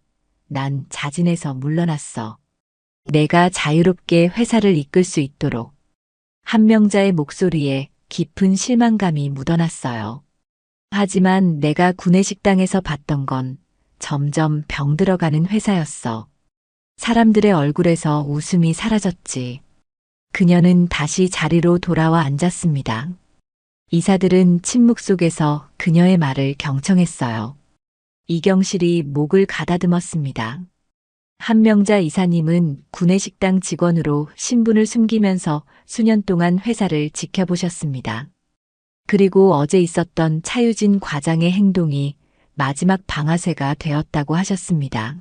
난 자진해서 물러났어. 내가 자유롭게 회사를 이끌 수 있도록. 한명자의 목소리에 깊은 실망감이 묻어났어요. 하지만 내가 구내식당에서 봤던 건 점점 병들어가는 회사였어. 사람들의 얼굴에서 웃음이 사라졌지. 그녀는 다시 자리로 돌아와 앉았습니다. 이사들은 침묵 속에서 그녀의 말을 경청했어요. 이경실이 목을 가다듬었습니다. 한명자 이사님은 구내식당 직원으로 신분을 숨기면서 수년 동안 회사를 지켜보셨습니다. 그리고 어제 있었던 차유진 과장의 행동이 마지막 방아쇠가 되었다고 하셨습니다.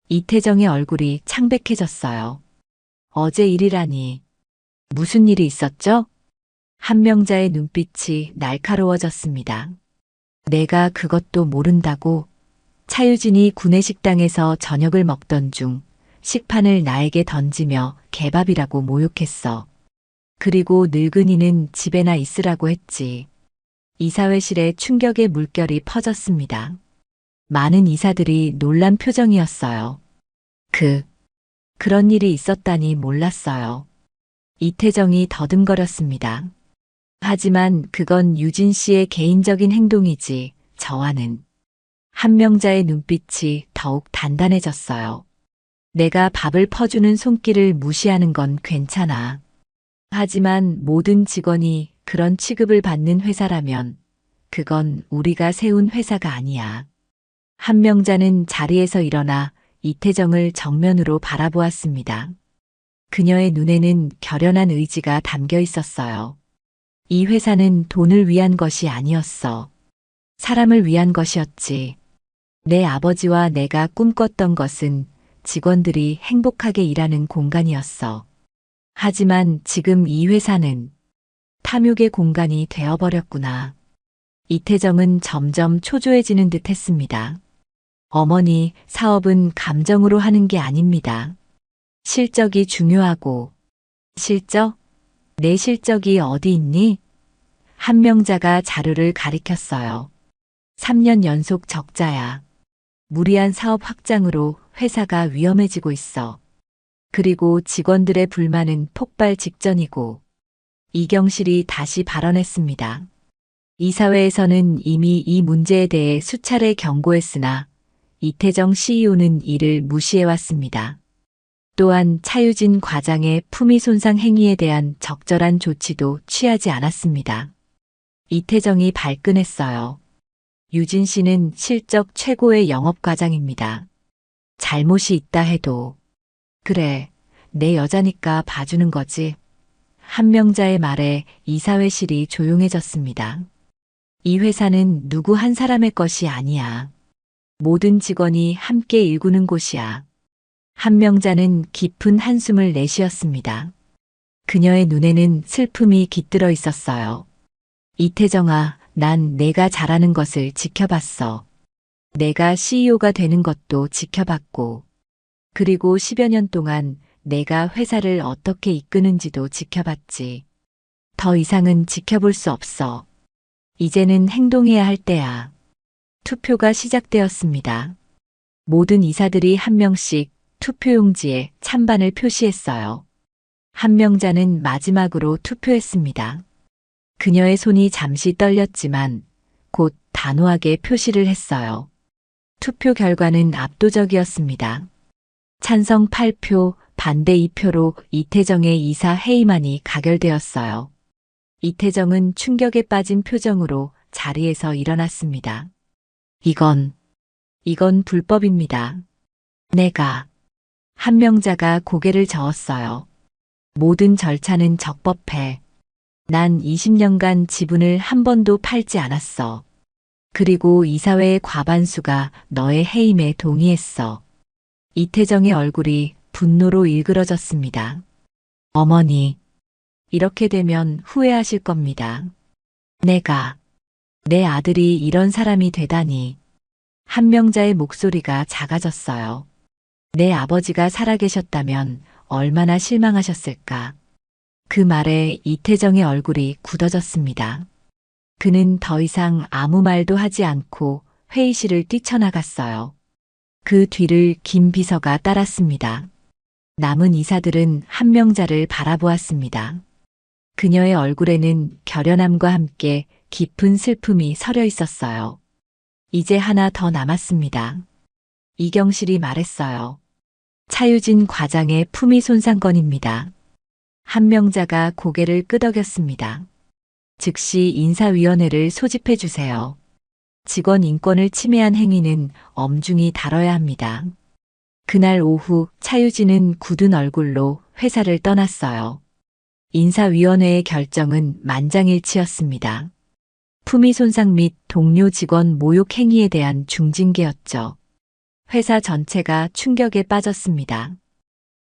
이태정의 얼굴이 창백해졌어요. 어제 일이라니. 무슨 일이 있었죠? 한명자의 눈빛이 날카로워졌습니다. 내가 그것도 모른다고. 차유진이 구내식당에서 저녁을 먹던 중 식판을 나에게 던지며 개밥이라고 모욕했어. 그리고 늙은이는 집에나 있으라고 했지. 이사회실에 충격의 물결이 퍼졌습니다. 많은 이사들이 놀란 표정이었어요. 그런 일이 있었다니 몰랐어요. 이태정이 더듬거렸습니다. 하지만 그건 유진 씨의 개인적인 행동이지 저와는. 한명자의 눈빛이 더욱 단단해졌어요. 내가 밥을 퍼주는 손길을 무시하는 건 괜찮아. 하지만 모든 직원이 그런 취급을 받는 회사라면 그건 우리가 세운 회사가 아니야. 한명자는 자리에서 일어나 이태정을 정면으로 바라보았습니다. 그녀의 눈에는 결연한 의지가 담겨 있었어요. 이 회사는 돈을 위한 것이 아니었어. 사람을 위한 것이었지. 내 아버지와 내가 꿈꿨던 것은 직원들이 행복하게 일하는 공간이었어. 하지만 지금 이 회사는 탐욕의 공간이 되어버렸구나. 이태정은 점점 초조해지는 듯 했습니다. 어머니, 사업은 감정으로 하는 게 아닙니다. 실적이 중요하고. 실적? 내 실적이 어디 있니? 한명자가 자료를 가리켰어요. 3년 연속 적자야. 무리한 사업 확장으로 회사가 위험해지고 있어. 그리고 직원들의 불만은 폭발 직전이고. 이경실이 다시 발언했습니다. 이사회에서는 이미 이 문제에 대해 수차례 경고했으나 이태정 CEO는 이를 무시해왔습니다. 또한 차유진 과장의 품위 손상 행위에 대한 적절한 조치도 취하지 않았습니다. 이태정이 발끈했어요. 유진 씨는 실적 최고의 영업과장입니다. 잘못이 있다 해도 그래, 내 여자니까 봐주는 거지. 한명자의 말에 이사회실이 조용해졌습니다. 이 회사는 누구 한 사람의 것이 아니야. 모든 직원이 함께 일구는 곳이야. 한명자는 깊은 한숨을 내쉬었습니다. 그녀의 눈에는 슬픔이 깃들어 있었어요. 이태정아, 난 내가 잘하는 것을 지켜봤어. 내가 CEO가 되는 것도 지켜봤고, 그리고 10여 년 동안 내가 회사를 어떻게 이끄는지도 지켜봤지. 더 이상은 지켜볼 수 없어. 이제는 행동해야 할 때야. 투표가 시작되었습니다. 모든 이사들이 한 명씩 투표용지에 찬반을 표시했어요. 한명자는 마지막으로 투표했습니다. 그녀의 손이 잠시 떨렸지만 곧 단호하게 표시를 했어요. 투표 결과는 압도적이었습니다. 찬성 8표, 반대 2표로 이태정의 이사 해임안이 가결되었어요. 이태정은 충격에 빠진 표정으로 자리에서 일어났습니다. 이건 불법입니다. 내가. 한명자가 고개를 저었어요. 모든 절차는 적법해. 난 20년간 지분을 한 번도 팔지 않았어. 그리고 이사회의 과반수가 너의 해임에 동의했어. 이태정의 얼굴이 분노로 일그러졌습니다. 어머니, 이렇게 되면 후회하실 겁니다. 내 아들이 이런 사람이 되다니. 한명자의 목소리가 작아졌어요. 내 아버지가 살아계셨다면 얼마나 실망하셨을까. 그 말에 이태정의 얼굴이 굳어졌습니다. 그는 더 이상 아무 말도 하지 않고 회의실을 뛰쳐나갔어요. 그 뒤를 김 비서가 따랐습니다. 남은 이사들은 한명자를 바라보았습니다. 그녀의 얼굴에는 결연함과 함께 깊은 슬픔이 서려 있었어요. 이제 하나 더 남았습니다. 이경실이 말했어요. 차유진 과장의 품위 손상 건입니다. 한명자가 고개를 끄덕였습니다. 즉시 인사위원회를 소집해 주세요. 직원 인권을 침해한 행위는 엄중히 다뤄야 합니다. 그날 오후 차유진은 굳은 얼굴로 회사를 떠났어요. 인사위원회의 결정은 만장일치였습니다. 품위 손상 및 동료 직원 모욕 행위에 대한 중징계였죠. 회사 전체가 충격에 빠졌습니다.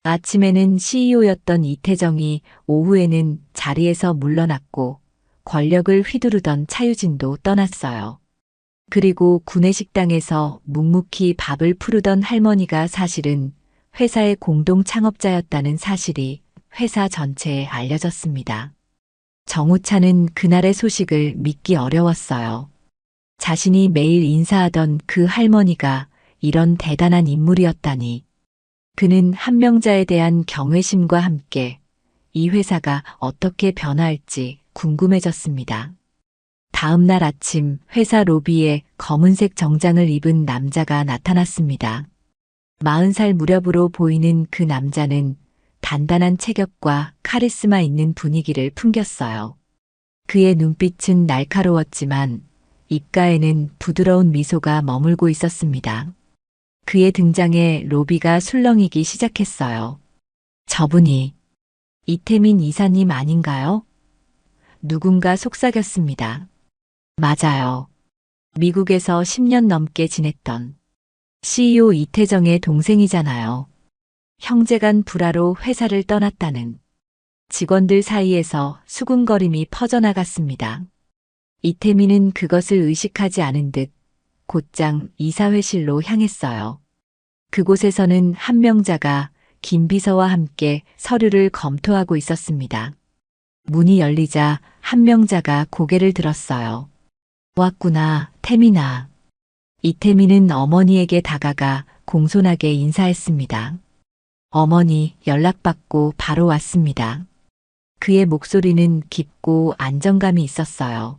아침에는 CEO였던 이태정이 오후에는 자리에서 물러났고 권력을 휘두르던 차유진도 떠났어요. 그리고 구내식당에서 묵묵히 밥을 푸르던 할머니가 사실은 회사의 공동 창업자였다는 사실이 회사 전체에 알려졌습니다. 정우차는 그날의 소식을 믿기 어려웠어요. 자신이 매일 인사하던 그 할머니가 이런 대단한 인물이었다니. 그는 한명자에 대한 경외심과 함께 이 회사가 어떻게 변화할지 궁금해졌습니다. 다음 날 아침 회사 로비에 검은색 정장을 입은 남자가 나타났습니다. 40살 무렵으로 보이는 그 남자는 단단한 체격과 카리스마 있는 분위기를 풍겼어요. 그의 눈빛은 날카로웠지만 입가에는 부드러운 미소가 머물고 있었습니다. 그의 등장에 로비가 술렁이기 시작했어요. 저분이 이태민 이사님 아닌가요? 누군가 속삭였습니다. 맞아요. 미국에서 10년 넘게 지냈던 CEO 이태정의 동생이잖아요. 형제간 불화로 회사를 떠났다는. 직원들 사이에서 수군거림이 퍼져나갔습니다. 이태민은 그것을 의식하지 않은 듯 곧장 이사회실로 향했어요. 그곳에서는 한명자가 김 비서와 함께 서류를 검토하고 있었습니다. 문이 열리자 한명자가 고개를 들었어요. 왔구나, 태민아. 이태민은 어머니에게 다가가 공손하게 인사했습니다. 어머니, 연락받고 바로 왔습니다. 그의 목소리는 깊고 안정감이 있었어요.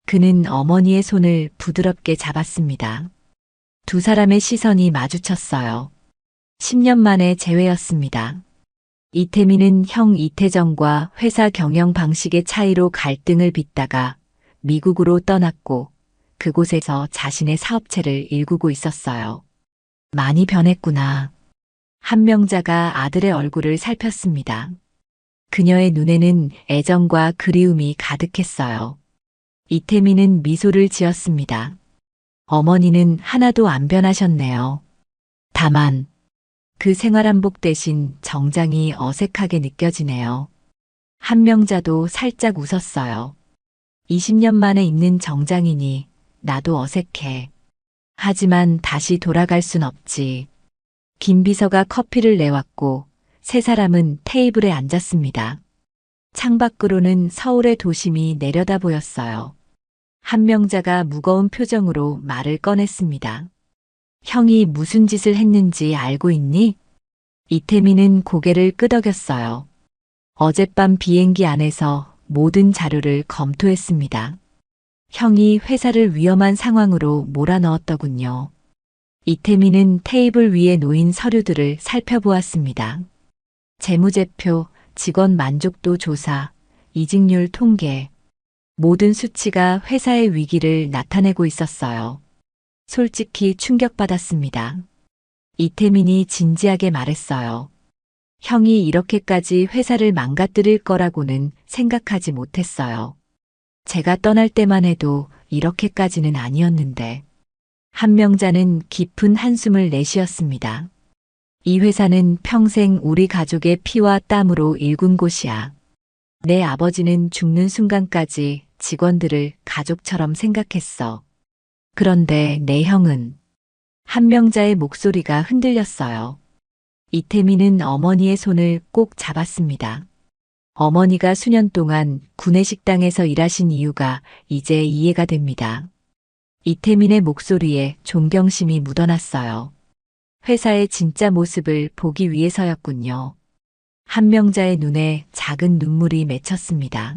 그는 어머니의 손을 부드럽게 잡았습니다. 두 사람의 시선이 마주쳤어요. 10년 만의 재회였습니다. 이태민은 형 이태정과 회사 경영 방식의 차이로 갈등을 빚다가 미국으로 떠났고 그곳에서 자신의 사업체를 일구고 있었어요. 많이 변했구나. 한명자가 아들의 얼굴을 살폈습니다. 그녀의 눈에는 애정과 그리움이 가득했어요. 이태민은 미소를 지었습니다. 어머니는 하나도 안 변하셨네요. 다만 그 생활한복 대신 정장이 어색하게 느껴지네요. 한명자도 살짝 웃었어요. 20년 만에 입는 정장이니 나도 어색해. 하지만 다시 돌아갈 순 없지. 김 비서가 커피를 내왔고 세 사람은 테이블에 앉았습니다. 창밖으로는 서울의 도심이 내려다 보였어요. 한명자가 무거운 표정으로 말을 꺼냈습니다. 형이 무슨 짓을 했는지 알고 있니? 이태민은 고개를 끄덕였어요. 어젯밤 비행기 안에서 모든 자료를 검토했습니다. 형이 회사를 위험한 상황으로 몰아넣었더군요. 이태민은 테이블 위에 놓인 서류들을 살펴보았습니다. 재무제표, 직원 만족도 조사, 이직률 통계, 모든 수치가 회사의 위기를 나타내고 있었어요. 솔직히 충격받았습니다. 이태민이 진지하게 말했어요. 형이 이렇게까지 회사를 망가뜨릴 거라고는 생각하지 못했어요. 제가 떠날 때만 해도 이렇게까지는 아니었는데. 한명자는 깊은 한숨을 내쉬었습니다. 이 회사는 평생 우리 가족의 피와 땀으로 일군 곳이야. 내 아버지는 죽는 순간까지 직원들을 가족처럼 생각했어. 그런데 내 형은 한명자의 목소리가 흔들렸어요. 이태민은 어머니의 손을 꼭 잡았습니다. 어머니가 수년 동안 구내식당에서 일하신 이유가 이제 이해가 됩니다. 이태민의 목소리에 존경심이 묻어났어요. 회사의 진짜 모습을 보기 위해서였군요. 한명자의 눈에 작은 눈물이 맺혔습니다.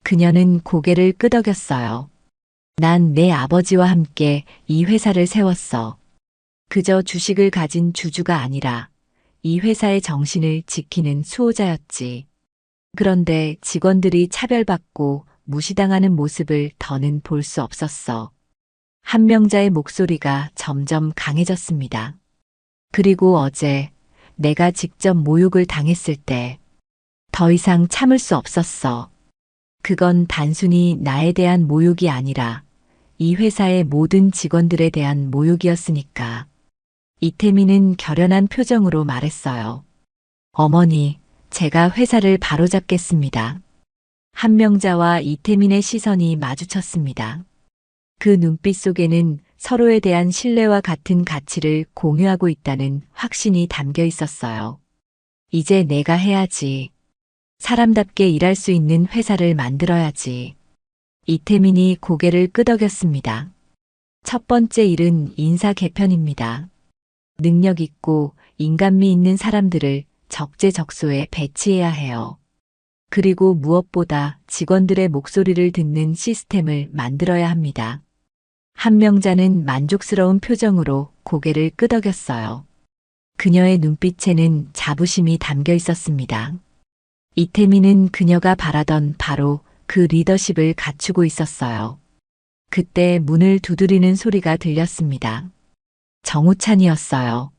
그녀는 고개를 끄덕였어요. 난 내 아버지와 함께 이 회사를 세웠어. 그저 주식을 가진 주주가 아니라 이 회사의 정신을 지키는 수호자였지. 그런데 직원들이 차별받고 무시당하는 모습을 더는 볼 수 없었어. 한명자의 목소리가 점점 강해졌습니다. 그리고 어제 내가 직접 모욕을 당했을 때 더 이상 참을 수 없었어. 그건 단순히 나에 대한 모욕이 아니라 이 회사의 모든 직원들에 대한 모욕이었으니까. 이태민은 결연한 표정으로 말했어요. 어머니, 제가 회사를 바로잡겠습니다. 한명자와 이태민의 시선이 마주쳤습니다. 그 눈빛 속에는 서로에 대한 신뢰와 같은 가치를 공유하고 있다는 확신이 담겨 있었어요. 이제 내가 해야지. 사람답게 일할 수 있는 회사를 만들어야지. 이태민이 고개를 끄덕였습니다. 첫 번째 일은 인사 개편입니다. 능력 있고 인간미 있는 사람들을 적재적소에 배치해야 해요. 그리고 무엇보다 직원들의 목소리를 듣는 시스템을 만들어야 합니다. 한명자는 만족스러운 표정으로 고개를 끄덕였어요. 그녀의 눈빛에는 자부심이 담겨 있었습니다. 이태민은 그녀가 바라던 바로 그 리더십을 갖추고 있었어요. 그때 문을 두드리는 소리가 들렸습니다. 정우찬이었어요.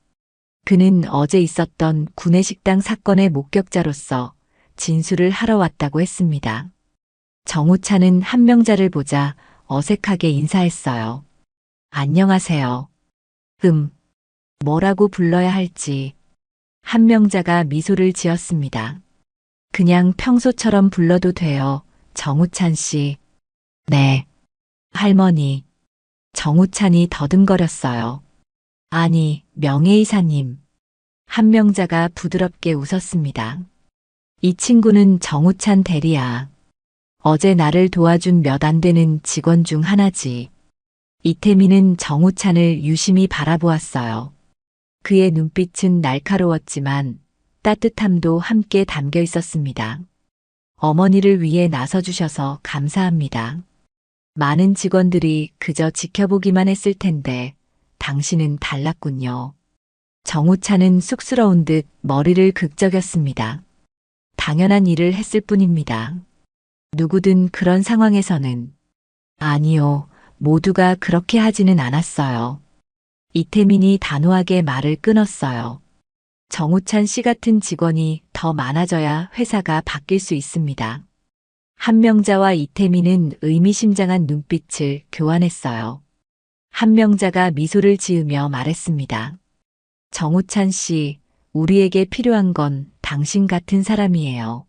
그는 어제 있었던 구내식당 사건의 목격자로서 진술을 하러 왔다고 했습니다. 정우찬은 한명자를 보자 어색하게 인사했어요. 안녕하세요. 뭐라고 불러야 할지. 한명자가 미소를 지었습니다. 그냥 평소처럼 불러도 돼요. 정우찬 씨. 네. 할머니. 정우찬이 더듬거렸어요. 아니, 명예이사님. 한명자가 부드럽게 웃었습니다. 이 친구는 정우찬 대리야. 어제 나를 도와준 몇 안 되는 직원 중 하나지. 이태민은 정우찬을 유심히 바라보았어요. 그의 눈빛은 날카로웠지만 따뜻함도 함께 담겨 있었습니다. 어머니를 위해 나서주셔서 감사합니다. 많은 직원들이 그저 지켜보기만 했을 텐데 당신은 달랐군요. 정우찬은 쑥스러운 듯 머리를 극적였습니다. 당연한 일을 했을 뿐입니다. 누구든 그런 상황에서는. 아니요, 모두가 그렇게 하지는 않았어요. 이태민이 단호하게 말을 끊었어요. 정우찬 씨 같은 직원이 더 많아져야 회사가 바뀔 수 있습니다. 한명자와 이태민은 의미심장한 눈빛을 교환했어요. 한명자가 미소를 지으며 말했습니다. 정우찬 씨, 우리에게 필요한 건 당신 같은 사람이에요.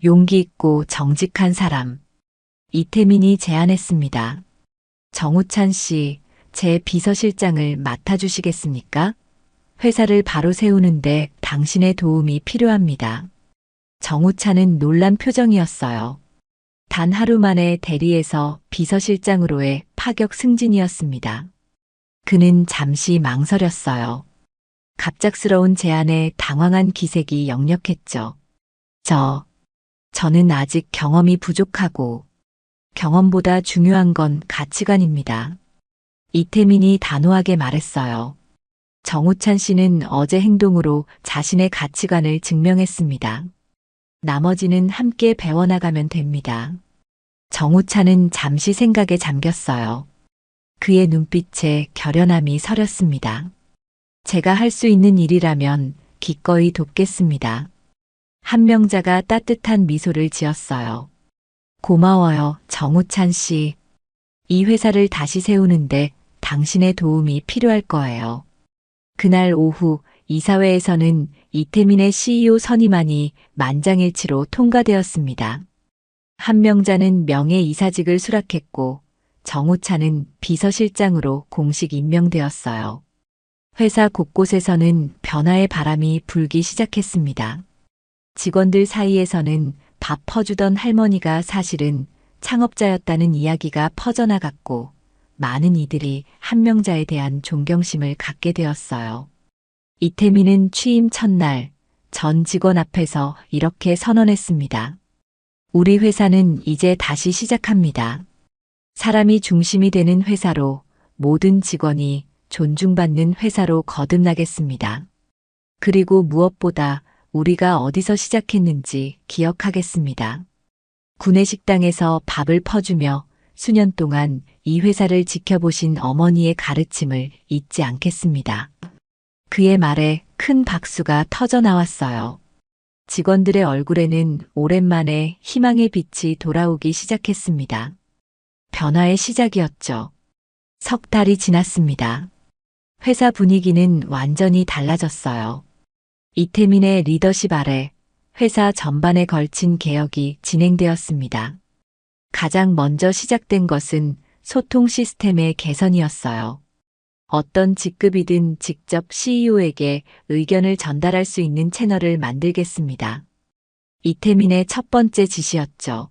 용기 있고 정직한 사람. 이태민이 제안했습니다. 정우찬 씨, 제 비서실장을 맡아주시겠습니까? 회사를 바로 세우는데 당신의 도움이 필요합니다. 정우찬은 놀란 표정이었어요. 단 하루 만에 대리에서 비서실장으로의 파격 승진이었습니다. 그는 잠시 망설였어요. 갑작스러운 제안에 당황한 기색이 역력했죠. 저는 아직 경험이 부족하고 경험보다 중요한 건 가치관입니다. 이태민이 단호하게 말했어요. 정우찬 씨는 어제 행동으로 자신의 가치관을 증명했습니다. 나머지는 함께 배워나가면 됩니다. 정우찬은 잠시 생각에 잠겼어요. 그의 눈빛에 결연함이 서렸습니다. 제가 할 수 있는 일이라면 기꺼이 돕겠습니다. 한명자가 따뜻한 미소를 지었어요. 고마워요, 정우찬 씨. 이 회사를 다시 세우는데 당신의 도움이 필요할 거예요. 그날 오후 이사회에서는 이태민의 CEO 선임안이 만장일치로 통과되었습니다. 한명자는 명예이사직을 수락했고 정우찬은 비서실장으로 공식 임명되었어요. 회사 곳곳에서는 변화의 바람이 불기 시작했습니다. 직원들 사이에서는 밥 퍼주던 할머니가 사실은 창업자였다는 이야기가 퍼져나갔고 많은 이들이 한명자에 대한 존경심을 갖게 되었어요. 이태민은 취임 첫날 전 직원 앞에서 이렇게 선언했습니다. 우리 회사는 이제 다시 시작합니다. 사람이 중심이 되는 회사로 모든 직원이 존중받는 회사로 거듭나겠습니다. 그리고 무엇보다 우리가 어디서 시작했는지 기억하겠습니다. 구내식당에서 밥을 퍼주며 수년 동안 이 회사를 지켜보신 어머니의 가르침을 잊지 않겠습니다. 그의 말에 큰 박수가 터져 나왔어요. 직원들의 얼굴에는 오랜만에 희망의 빛이 돌아오기 시작했습니다. 변화의 시작이었죠. 석 달이 지났습니다. 회사 분위기는 완전히 달라졌어요. 이태민의 리더십 아래 회사 전반에 걸친 개혁이 진행되었습니다. 가장 먼저 시작된 것은 소통 시스템의 개선이었어요. 어떤 직급이든 직접 CEO에게 의견을 전달할 수 있는 채널을 만들겠습니다. 이태민의 첫 번째 지시였죠.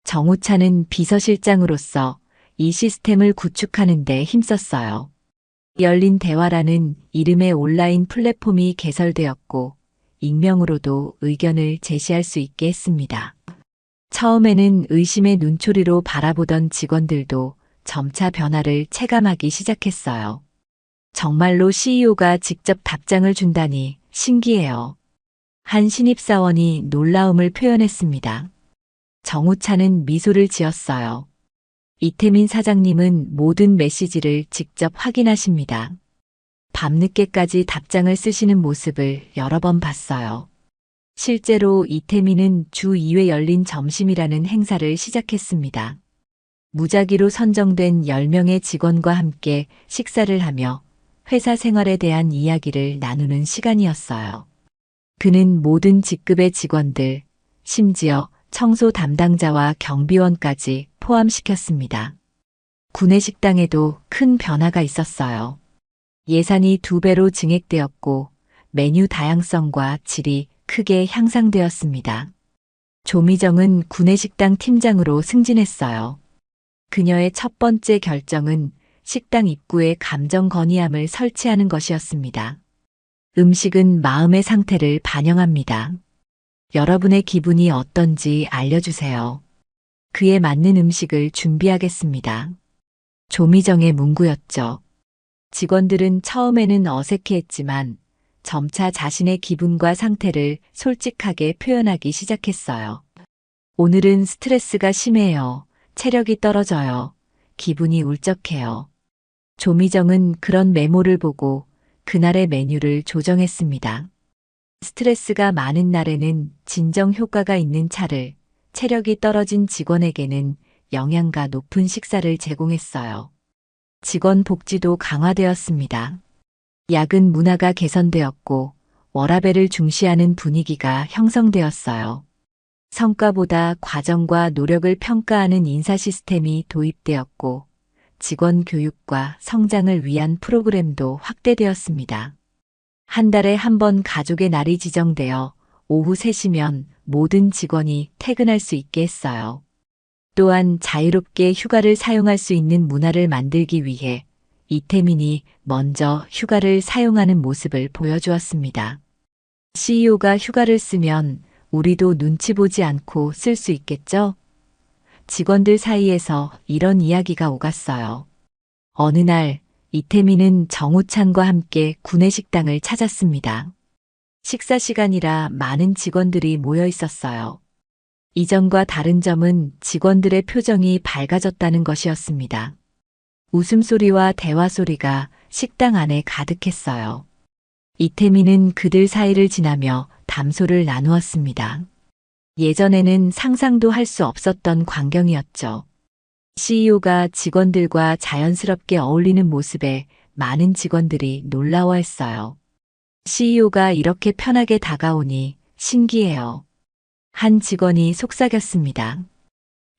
정우찬은 비서실장으로서 이 시스템을 구축하는 데 힘썼어요. 열린 대화라는 이름의 온라인 플랫폼이 개설되었고 익명으로도 의견을 제시할 수 있게 했습니다. 처음에는 의심의 눈초리로 바라보던 직원들도 점차 변화를 체감하기 시작했어요. 정말로 CEO가 직접 답장을 준다니 신기해요. 한 신입사원이 놀라움을 표현했습니다. 정우찬은 미소를 지었어요. 이태민 사장님은 모든 메시지를 직접 확인하십니다. 밤늦게까지 답장을 쓰시는 모습을 여러 번 봤어요. 실제로 이태민은 주 2회 열린 점심이라는 행사를 시작했습니다. 무작위로 선정된 10명의 직원과 함께 식사를 하며 회사 생활에 대한 이야기를 나누는 시간이었어요. 그는 모든 직급의 직원들, 심지어 청소 담당자와 경비원까지 포함시켰습니다. 구내식당에도 큰 변화가 있었어요. 예산이 2배로 증액되었고 메뉴 다양성과 질이 크게 향상되었습니다. 조미정은 구내식당 팀장으로 승진했어요. 그녀의 첫 번째 결정은 식당 입구에 감정 건의함을 설치하는 것이었습니다. 음식은 마음의 상태를 반영합니다. 여러분의 기분이 어떤지 알려주세요. 그에 맞는 음식을 준비하겠습니다. 조미정의 문구였죠. 직원들은 처음에는 어색해했지만 점차 자신의 기분과 상태를 솔직하게 표현하기 시작했어요. 오늘은 스트레스가 심해요. 체력이 떨어져요. 기분이 울적해요. 조미정은 그런 메모를 보고 그날의 메뉴를 조정했습니다. 스트레스가 많은 날에는 진정 효과가 있는 차를, 체력이 떨어진 직원에게는 영양가 높은 식사를 제공했어요. 직원 복지도 강화되었습니다. 야근 문화가 개선되었고 워라밸을 중시하는 분위기가 형성되었어요. 성과보다 과정과 노력을 평가하는 인사 시스템이 도입되었고 직원 교육과 성장을 위한 프로그램도 확대되었습니다. 한 달에 한 번 가족의 날이 지정되어 오후 3시면 모든 직원이 퇴근할 수 있게 했어요. 또한 자유롭게 휴가를 사용할 수 있는 문화를 만들기 위해 이태민이 먼저 휴가를 사용하는 모습을 보여주었습니다. CEO가 휴가를 쓰면 우리도 눈치 보지 않고 쓸 수 있겠죠? 직원들 사이에서 이런 이야기가 오갔어요. 어느 날 이태민은 정우찬과 함께 구내식당을 찾았습니다. 식사 시간이라 많은 직원들이 모여 있었어요. 이전과 다른 점은 직원들의 표정이 밝아졌다는 것이었습니다. 웃음소리와 대화소리가 식당 안에 가득했어요. 이태민은 그들 사이를 지나며 담소를 나누었습니다. 예전에는 상상도 할 수 없었던 광경이었죠. CEO가 직원들과 자연스럽게 어울리는 모습에 많은 직원들이 놀라워했어요. CEO가 이렇게 편하게 다가오니 신기해요. 한 직원이 속삭였습니다.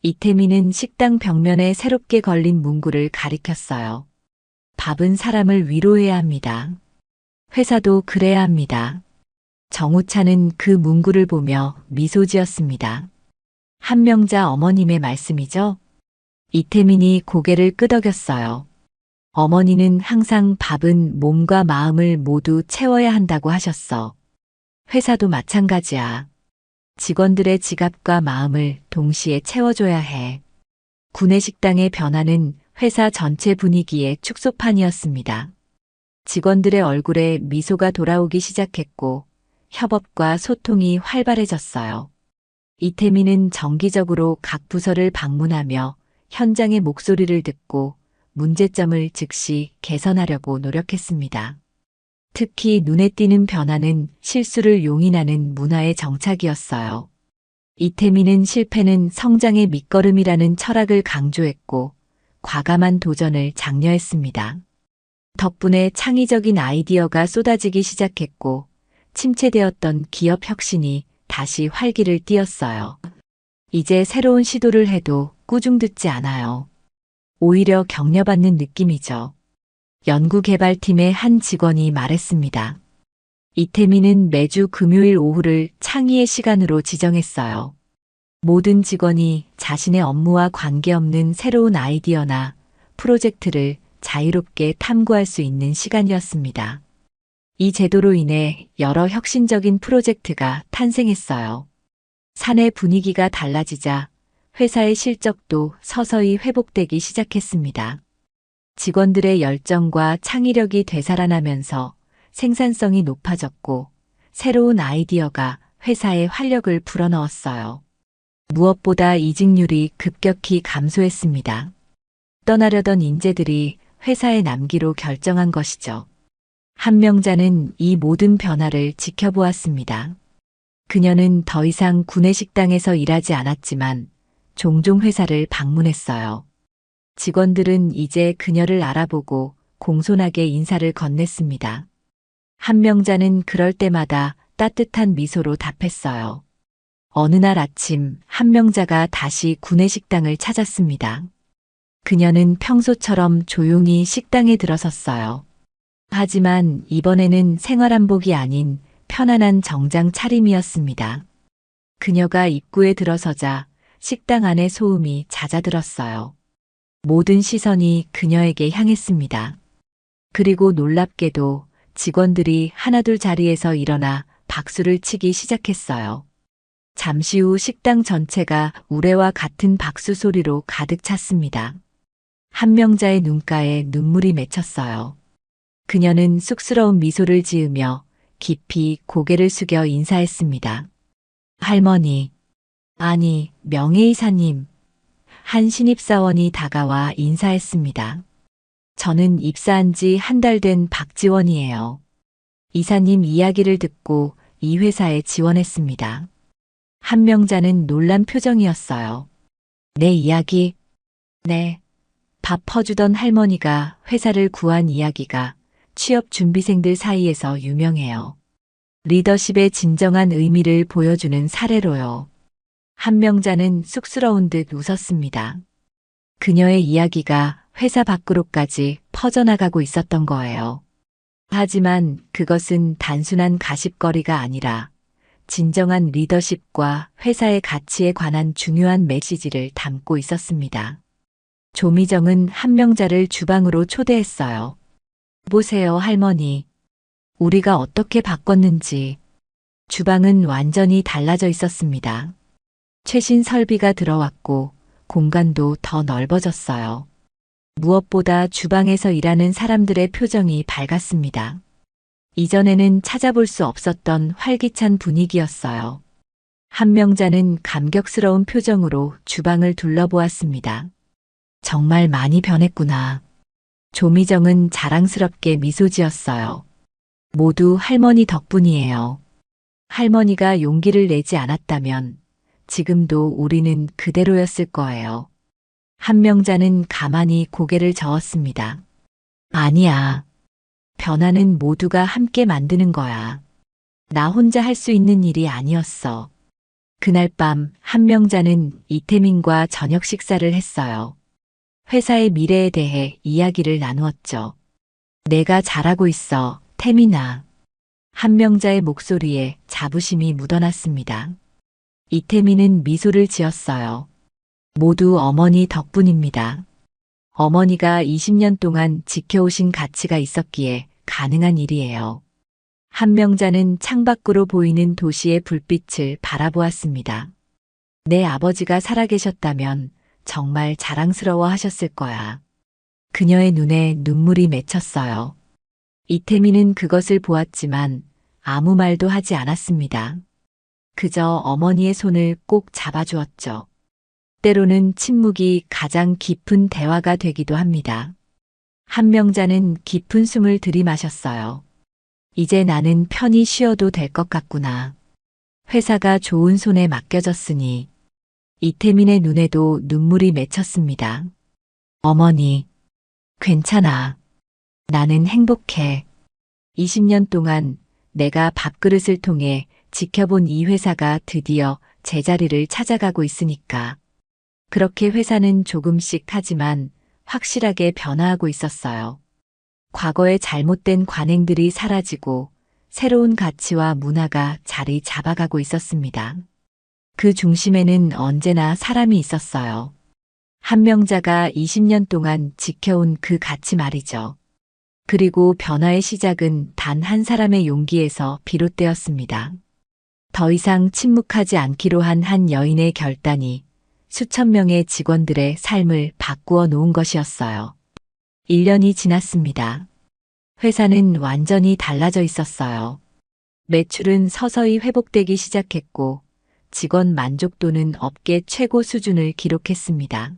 이태민은 식당 벽면에 새롭게 걸린 문구를 가리켰어요. 밥은 사람을 위로해야 합니다. 회사도 그래야 합니다. 정우찬은 그 문구를 보며 미소 지었습니다. 한명자 어머님의 말씀이죠? 이태민이 고개를 끄덕였어요. 어머니는 항상 밥은 몸과 마음을 모두 채워야 한다고 하셨어. 회사도 마찬가지야. 직원들의 지갑과 마음을 동시에 채워줘야 해. 구내식당의 변화는 회사 전체 분위기의 축소판이었습니다. 직원들의 얼굴에 미소가 돌아오기 시작했고 협업과 소통이 활발해졌어요. 이태민은 정기적으로 각 부서를 방문하며 현장의 목소리를 듣고 문제점을 즉시 개선하려고 노력했습니다. 특히 눈에 띄는 변화는 실수를 용인하는 문화의 정착이었어요. 이태민은 실패는 성장의 밑거름이라는 철학을 강조했고 과감한 도전을 장려했습니다. 덕분에 창의적인 아이디어가 쏟아지기 시작했고 침체되었던 기업 혁신이 다시 활기를 띠었어요. 이제 새로운 시도를 해도 꾸중듣지 않아요. 오히려 격려받는 느낌이죠. 연구개발팀의 한 직원이 말했습니다. 이태민은 매주 금요일 오후를 창의의 시간으로 지정했어요. 모든 직원이 자신의 업무와 관계없는 새로운 아이디어나 프로젝트를 자유롭게 탐구할 수 있는 시간이었습니다. 이 제도로 인해 여러 혁신적인 프로젝트가 탄생했어요. 사내 분위기가 달라지자 회사의 실적도 서서히 회복되기 시작했습니다. 직원들의 열정과 창의력이 되살아나면서 생산성이 높아졌고 새로운 아이디어가 회사의 활력을 불어넣었어요. 무엇보다 이직률이 급격히 감소했습니다. 떠나려던 인재들이 회사에 남기로 결정한 것이죠. 한명자는 이 모든 변화를 지켜보았습니다. 그녀는 더 이상 구내식당에서 일하지 않았지만 종종 회사를 방문했어요. 직원들은 이제 그녀를 알아보고 공손하게 인사를 건넸습니다. 한명자는 그럴 때마다 따뜻한 미소로 답했어요. 어느 날 아침 한명자가 다시 구내식당을 찾았습니다. 그녀는 평소처럼 조용히 식당에 들어섰어요. 하지만 이번에는 생활한복이 아닌 편안한 정장 차림이었습니다. 그녀가 입구에 들어서자 식당 안의 소음이 잦아들었어요. 모든 시선이 그녀에게 향했습니다. 그리고 놀랍게도 직원들이 하나둘 자리에서 일어나 박수를 치기 시작했어요. 잠시 후 식당 전체가 우레와 같은 박수 소리로 가득 찼습니다. 한명자의 눈가에 눈물이 맺혔어요. 그녀는 쑥스러운 미소를 지으며 깊이 고개를 숙여 인사했습니다. 할머니, 아니, 명예이사님. 한 신입사원이 다가와 인사했습니다. 저는 입사한 지 한 달 된 박지원이에요. 이사님 이야기를 듣고 이 회사에 지원했습니다. 한명자는 놀란 표정이었어요. 내 이야기? 네. 밥 퍼주던 할머니가 회사를 구한 이야기가 취업 준비생들 사이에서 유명해요. 리더십의 진정한 의미를 보여주는 사례로요. 한명자는 쑥스러운 듯 웃었습니다. 그녀의 이야기가 회사 밖으로까지 퍼져나가고 있었던 거예요. 하지만 그것은 단순한 가십거리가 아니라 진정한 리더십과 회사의 가치에 관한 중요한 메시지를 담고 있었습니다. 조미정은 한명자를 주방으로 초대했어요. 보세요, 할머니. 우리가 어떻게 바꿨는지. 주방은 완전히 달라져 있었습니다. 최신 설비가 들어왔고 공간도 더 넓어졌어요. 무엇보다 주방에서 일하는 사람들의 표정이 밝았습니다. 이전에는 찾아볼 수 없었던 활기찬 분위기였어요. 한명자는 감격스러운 표정으로 주방을 둘러보았습니다. 정말 많이 변했구나. 조미정은 자랑스럽게 미소 지었어요. 모두 할머니 덕분이에요. 할머니가 용기를 내지 않았다면 지금도 우리는 그대로였을 거예요. 한명자는 가만히 고개를 저었습니다. 아니야. 변화는 모두가 함께 만드는 거야. 나 혼자 할 수 있는 일이 아니었어. 그날 밤 한명자는 이태민과 저녁 식사를 했어요. 회사의 미래에 대해 이야기를 나누었죠. 내가 잘하고 있어, 태민아. 한명자의 목소리에 자부심이 묻어났습니다. 이태민은 미소를 지었어요. 모두 어머니 덕분입니다. 어머니가 20년 동안 지켜오신 가치가 있었기에 가능한 일이에요. 한명자는 창밖으로 보이는 도시의 불빛을 바라보았습니다. 내 아버지가 살아계셨다면 정말 자랑스러워 하셨을 거야. 그녀의 눈에 눈물이 맺혔어요. 이태민은 그것을 보았지만 아무 말도 하지 않았습니다. 그저 어머니의 손을 꼭 잡아주었죠. 때로는 침묵이 가장 깊은 대화가 되기도 합니다. 한명자는 깊은 숨을 들이마셨어요. 이제 나는 편히 쉬어도 될 것 같구나. 회사가 좋은 손에 맡겨졌으니. 이태민의 눈에도 눈물이 맺혔습니다. 어머니, 괜찮아. 나는 행복해. 20년 동안 내가 밥그릇을 통해 지켜본 이 회사가 드디어 제자리를 찾아가고 있으니까. 그렇게 회사는 조금씩 하지만 확실하게 변화하고 있었어요. 과거의 잘못된 관행들이 사라지고 새로운 가치와 문화가 자리 잡아가고 있었습니다. 그 중심에는 언제나 사람이 있었어요. 한명자가 20년 동안 지켜온 그 가치 말이죠. 그리고 변화의 시작은 단 한 사람의 용기에서 비롯되었습니다. 더 이상 침묵하지 않기로 한 한 여인의 결단이 수천 명의 직원들의 삶을 바꾸어 놓은 것이었어요. 1년이 지났습니다. 회사는 완전히 달라져 있었어요. 매출은 서서히 회복되기 시작했고 직원 만족도는 업계 최고 수준을 기록했습니다.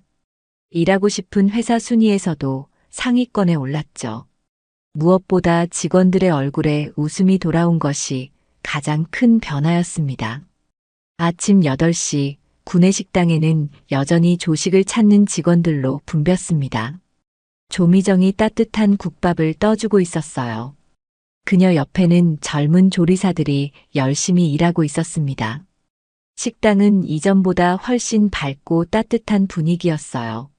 일하고 싶은 회사 순위에서도 상위권에 올랐죠. 무엇보다 직원들의 얼굴에 웃음이 돌아온 것이 가장 큰 변화였습니다. 아침 8시 구내식당에는 여전히 조식을 찾는 직원들로 붐볐습니다. 조미정이 따뜻한 국밥을 떠주고 있었어요. 그녀 옆에는 젊은 조리사들이 열심히 일하고 있었습니다. 식당은 이전보다 훨씬 밝고 따뜻한 분위기였어요.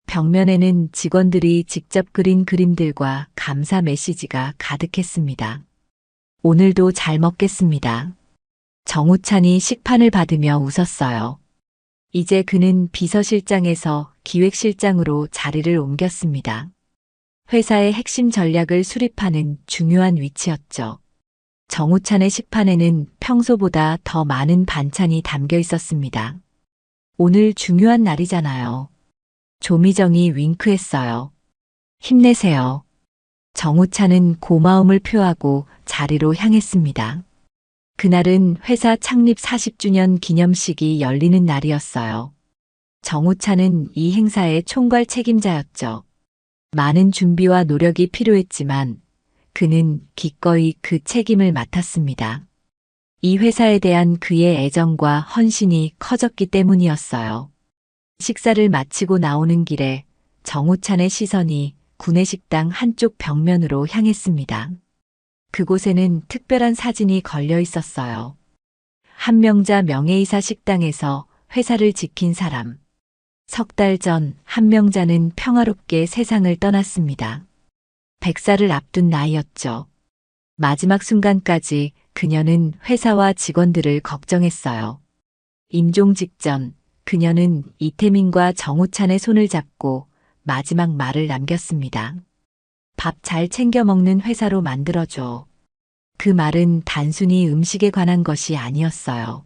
벽면에는 직원들이 직접 그린 그림들과 감사 메시지가 가득했습니다. 오늘도 잘 먹겠습니다. 정우찬이 식판을 받으며 웃었어요. 이제 그는 비서실장에서 기획실장으로 자리를 옮겼습니다. 회사의 핵심 전략을 수립하는 중요한 위치였죠. 정우찬의 식판에는 평소보다 더 많은 반찬이 담겨 있었습니다. 오늘 중요한 날이잖아요. 조미정이 윙크했어요. 힘내세요. 정우찬은 고마움을 표하고 자리로 향했습니다. 그날은 회사 창립 40주년 기념식이 열리는 날이었어요. 정우찬은 이 행사의 총괄 책임자였죠. 많은 준비와 노력이 필요했지만 그는 기꺼이 그 책임을 맡았습니다. 이 회사에 대한 그의 애정과 헌신이 커졌기 때문이었어요. 식사를 마치고 나오는 길에 정우찬의 시선이 구내식당 한쪽 벽면으로 향했습니다. 그곳에는 특별한 사진이 걸려 있었어요. 한명자 명예이사 식당에서 회사를 지킨 사람. 석 달 전 한명자는 평화롭게 세상을 떠났습니다. 100살을 앞둔 나이였죠. 마지막 순간까지 그녀는 회사와 직원들을 걱정했어요. 임종 직전 그녀는 이태민과 정우찬의 손을 잡고 마지막 말을 남겼습니다. 밥 잘 챙겨 먹는 회사로 만들어줘. 그 말은 단순히 음식에 관한 것이 아니었어요.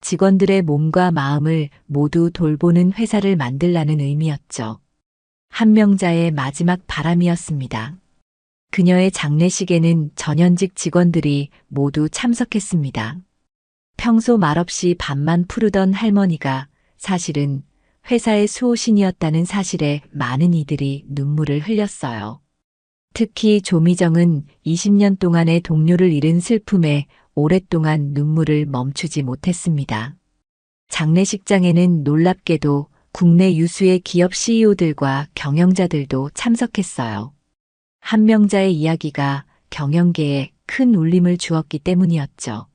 직원들의 몸과 마음을 모두 돌보는 회사를 만들라는 의미였죠. 한명자의 마지막 바람이었습니다. 그녀의 장례식에는 전현직 직원들이 모두 참석했습니다. 평소 말없이 밥만 푸르던 할머니가 사실은 회사의 수호신이었다는 사실에 많은 이들이 눈물을 흘렸어요. 특히 조미정은 20년 동안의 동료를 잃은 슬픔에 오랫동안 눈물을 멈추지 못했습니다. 장례식장에는 놀랍게도 국내 유수의 기업 CEO들과 경영자들도 참석했어요. 한명자의 이야기가 경영계에 큰 울림을 주었기 때문이었죠.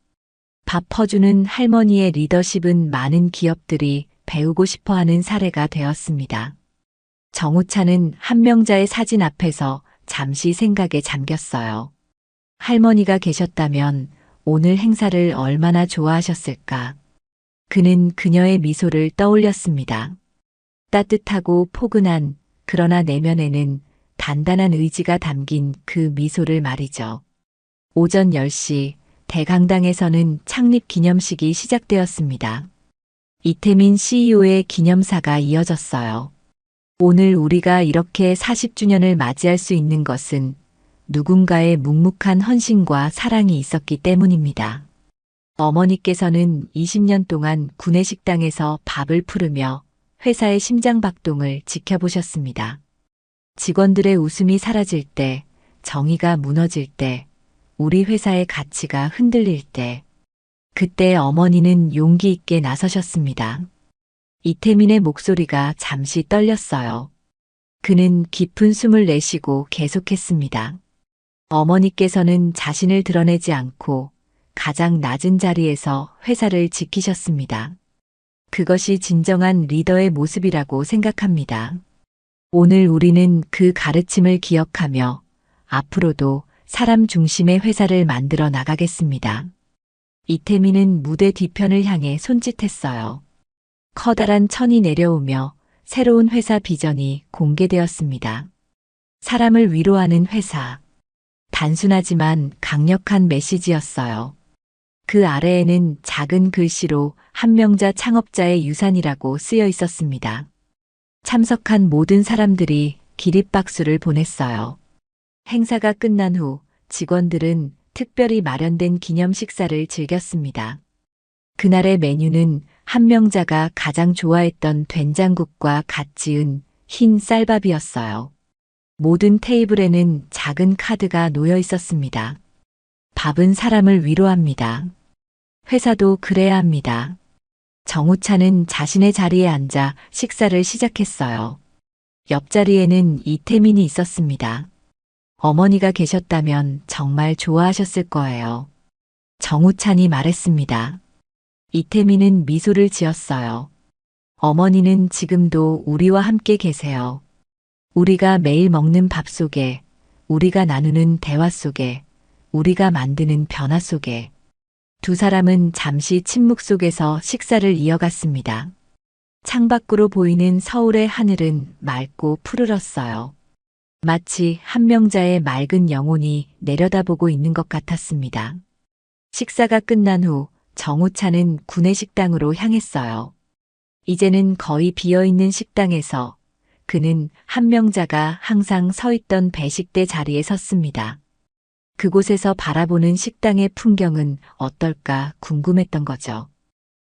밥 퍼주는 할머니의 리더십은 많은 기업들이 배우고 싶어하는 사례가 되었습니다. 정우찬은 한명자의 사진 앞에서 잠시 생각에 잠겼어요. 할머니가 계셨다면 오늘 행사를 얼마나 좋아하셨을까. 그는 그녀의 미소를 떠올렸습니다. 따뜻하고 포근한 그러나 내면에는 단단한 의지가 담긴 그 미소를 말이죠. 오전 10시 대강당에서는 창립 기념식이 시작되었습니다. 이태민 CEO의 기념사가 이어졌어요. 오늘 우리가 이렇게 40주년을 맞이할 수 있는 것은 누군가의 묵묵한 헌신과 사랑이 있었기 때문입니다. 어머니께서는 20년 동안 구내식당에서 밥을 푸르며 회사의 심장박동을 지켜보셨습니다. 직원들의 웃음이 사라질 때, 정의가 무너질 때, 우리 회사의 가치가 흔들릴 때, 그때 어머니는 용기 있게 나서셨습니다. 이태민의 목소리가 잠시 떨렸어요. 그는 깊은 숨을 내쉬고 계속했습니다. 어머니께서는 자신을 드러내지 않고 가장 낮은 자리에서 회사를 지키셨습니다. 그것이 진정한 리더의 모습이라고 생각합니다. 오늘 우리는 그 가르침을 기억하며 앞으로도 사람 중심의 회사를 만들어 나가겠습니다. 이태민은 무대 뒤편을 향해 손짓했어요. 커다란 천이 내려오며 새로운 회사 비전이 공개되었습니다. 사람을 위로하는 회사. 단순하지만 강력한 메시지였어요. 그 아래에는 작은 글씨로 한명자 창업자의 유산이라고 쓰여 있었습니다. 참석한 모든 사람들이 기립박수를 보냈어요. 행사가 끝난 후 직원들은 특별히 마련된 기념 식사를 즐겼습니다. 그날의 메뉴는 한명자가 가장 좋아했던 된장국과 갓 지은 흰 쌀밥이었어요. 모든 테이블에는 작은 카드가 놓여 있었습니다. 밥은 사람을 위로합니다. 회사도 그래야 합니다. 정우찬은 자신의 자리에 앉아 식사를 시작했어요. 옆자리에는 이태민이 있었습니다. 어머니가 계셨다면 정말 좋아하셨을 거예요. 정우찬이 말했습니다. 이태민은 미소를 지었어요. 어머니는 지금도 우리와 함께 계세요. 우리가 매일 먹는 밥 속에, 우리가 나누는 대화 속에, 우리가 만드는 변화 속에. 두 사람은 잠시 침묵 속에서 식사를 이어갔습니다. 창밖으로 보이는 서울의 하늘은 맑고 푸르렀어요. 마치 한명자의 맑은 영혼이 내려다보고 있는 것 같았습니다. 식사가 끝난 후 정우찬은 구내식당으로 향했어요. 이제는 거의 비어있는 식당에서 그는 한명자가 항상 서 있던 배식대 자리에 섰습니다. 그곳에서 바라보는 식당의 풍경은 어떨까 궁금했던 거죠.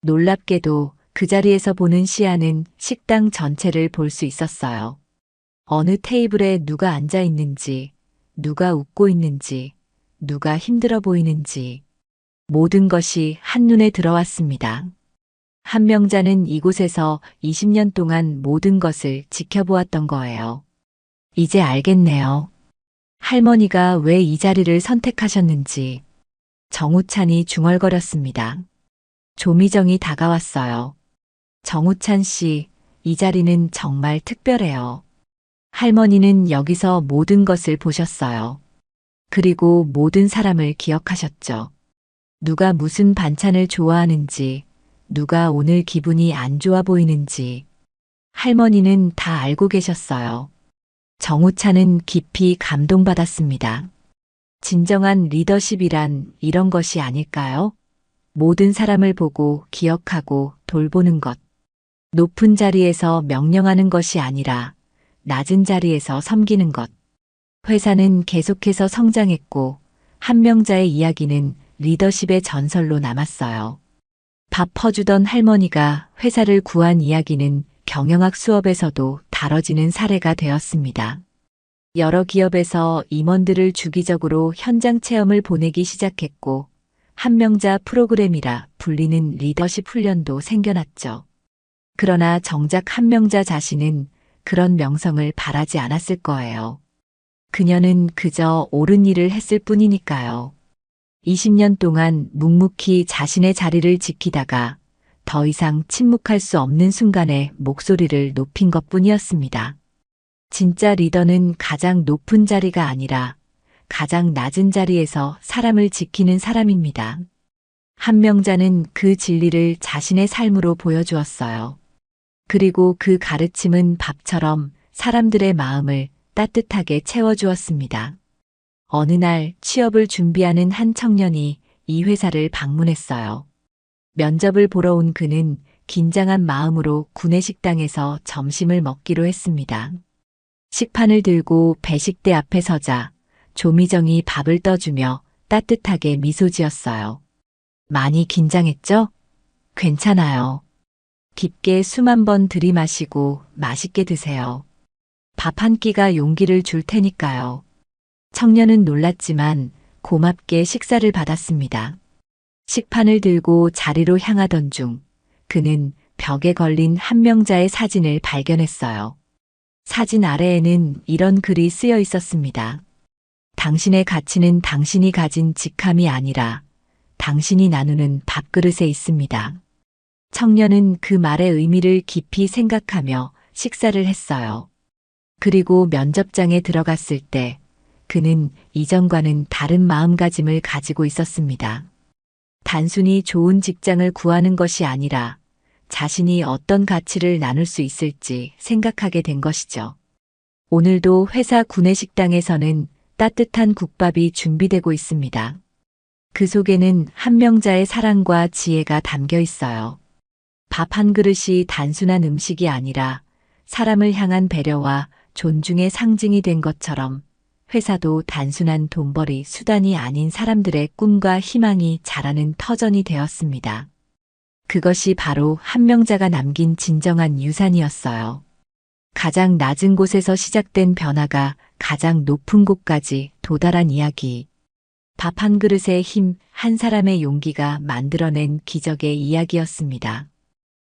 놀랍게도 그 자리에서 보는 시야는 식당 전체를 볼 수 있었어요. 어느 테이블에 누가 앉아 있는지, 누가 웃고 있는지, 누가 힘들어 보이는지, 모든 것이 한눈에 들어왔습니다. 한명자는 이곳에서 20년 동안 모든 것을 지켜보았던 거예요. 이제 알겠네요. 할머니가 왜 이 자리를 선택하셨는지. 정우찬이 중얼거렸습니다. 조미정이 다가왔어요. 정우찬 씨, 이 자리는 정말 특별해요. 할머니는 여기서 모든 것을 보셨어요. 그리고 모든 사람을 기억하셨죠. 누가 무슨 반찬을 좋아하는지, 누가 오늘 기분이 안 좋아 보이는지. 할머니는 다 알고 계셨어요. 정우찬은 깊이 감동받았습니다. 진정한 리더십이란 이런 것이 아닐까요? 모든 사람을 보고 기억하고 돌보는 것. 높은 자리에서 명령하는 것이 아니라 낮은 자리에서 섬기는 것. 회사는 계속해서 성장했고 한 명자의 이야기는 리더십의 전설로 남았어요. 밥 퍼주던 할머니가 회사를 구한 이야기는 경영학 수업에서도 다뤄지는 사례가 되었습니다. 여러 기업에서 임원들을 주기적으로 현장 체험을 보내기 시작했고 한명자 프로그램이라 불리는 리더십 훈련도 생겨났죠. 그러나 정작 한명자 자신은 그런 명성을 바라지 않았을 거예요. 그녀는 그저 옳은 일을 했을 뿐이니까요. 20년 동안 묵묵히 자신의 자리를 지키다가 더 이상 침묵할 수 없는 순간에 목소리를 높인 것뿐이었습니다. 진짜 리더는 가장 높은 자리가 아니라 가장 낮은 자리에서 사람을 지키는 사람입니다. 한명자는 그 진리를 자신의 삶으로 보여주었어요. 그리고 그 가르침은 밥처럼 사람들의 마음을 따뜻하게 채워주었습니다. 어느 날 취업을 준비하는 한 청년이 이 회사를 방문했어요. 면접을 보러 온 그는 긴장한 마음으로 구내식당에서 점심을 먹기로 했습니다. 식판을 들고 배식대 앞에 서자 조미정이 밥을 떠주며 따뜻하게 미소 지었어요. 많이 긴장했죠? 괜찮아요. 깊게 숨 한 번 들이마시고 맛있게 드세요. 밥 한 끼가 용기를 줄 테니까요. 청년은 놀랐지만 고맙게 식사를 받았습니다. 식판을 들고 자리로 향하던 중 그는 벽에 걸린 한명자의 사진을 발견했어요. 사진 아래에는 이런 글이 쓰여 있었습니다. 당신의 가치는 당신이 가진 직함이 아니라 당신이 나누는 밥그릇에 있습니다. 청년은 그 말의 의미를 깊이 생각하며 식사를 했어요. 그리고 면접장에 들어갔을 때 그는 이전과는 다른 마음가짐을 가지고 있었습니다. 단순히 좋은 직장을 구하는 것이 아니라 자신이 어떤 가치를 나눌 수 있을지 생각하게 된 것이죠. 오늘도 회사 구내식당에서는 따뜻한 국밥이 준비되고 있습니다. 그 속에는 한명자의 사랑과 지혜가 담겨 있어요. 밥 한 그릇이 단순한 음식이 아니라 사람을 향한 배려와 존중의 상징이 된 것처럼 회사도 단순한 돈벌이 수단이 아닌 사람들의 꿈과 희망이 자라는 터전이 되었습니다. 그것이 바로 한명자가 남긴 진정한 유산이었어요. 가장 낮은 곳에서 시작된 변화가 가장 높은 곳까지 도달한 이야기. 밥 한 그릇의 힘, 한 사람의 용기가 만들어낸 기적의 이야기였습니다.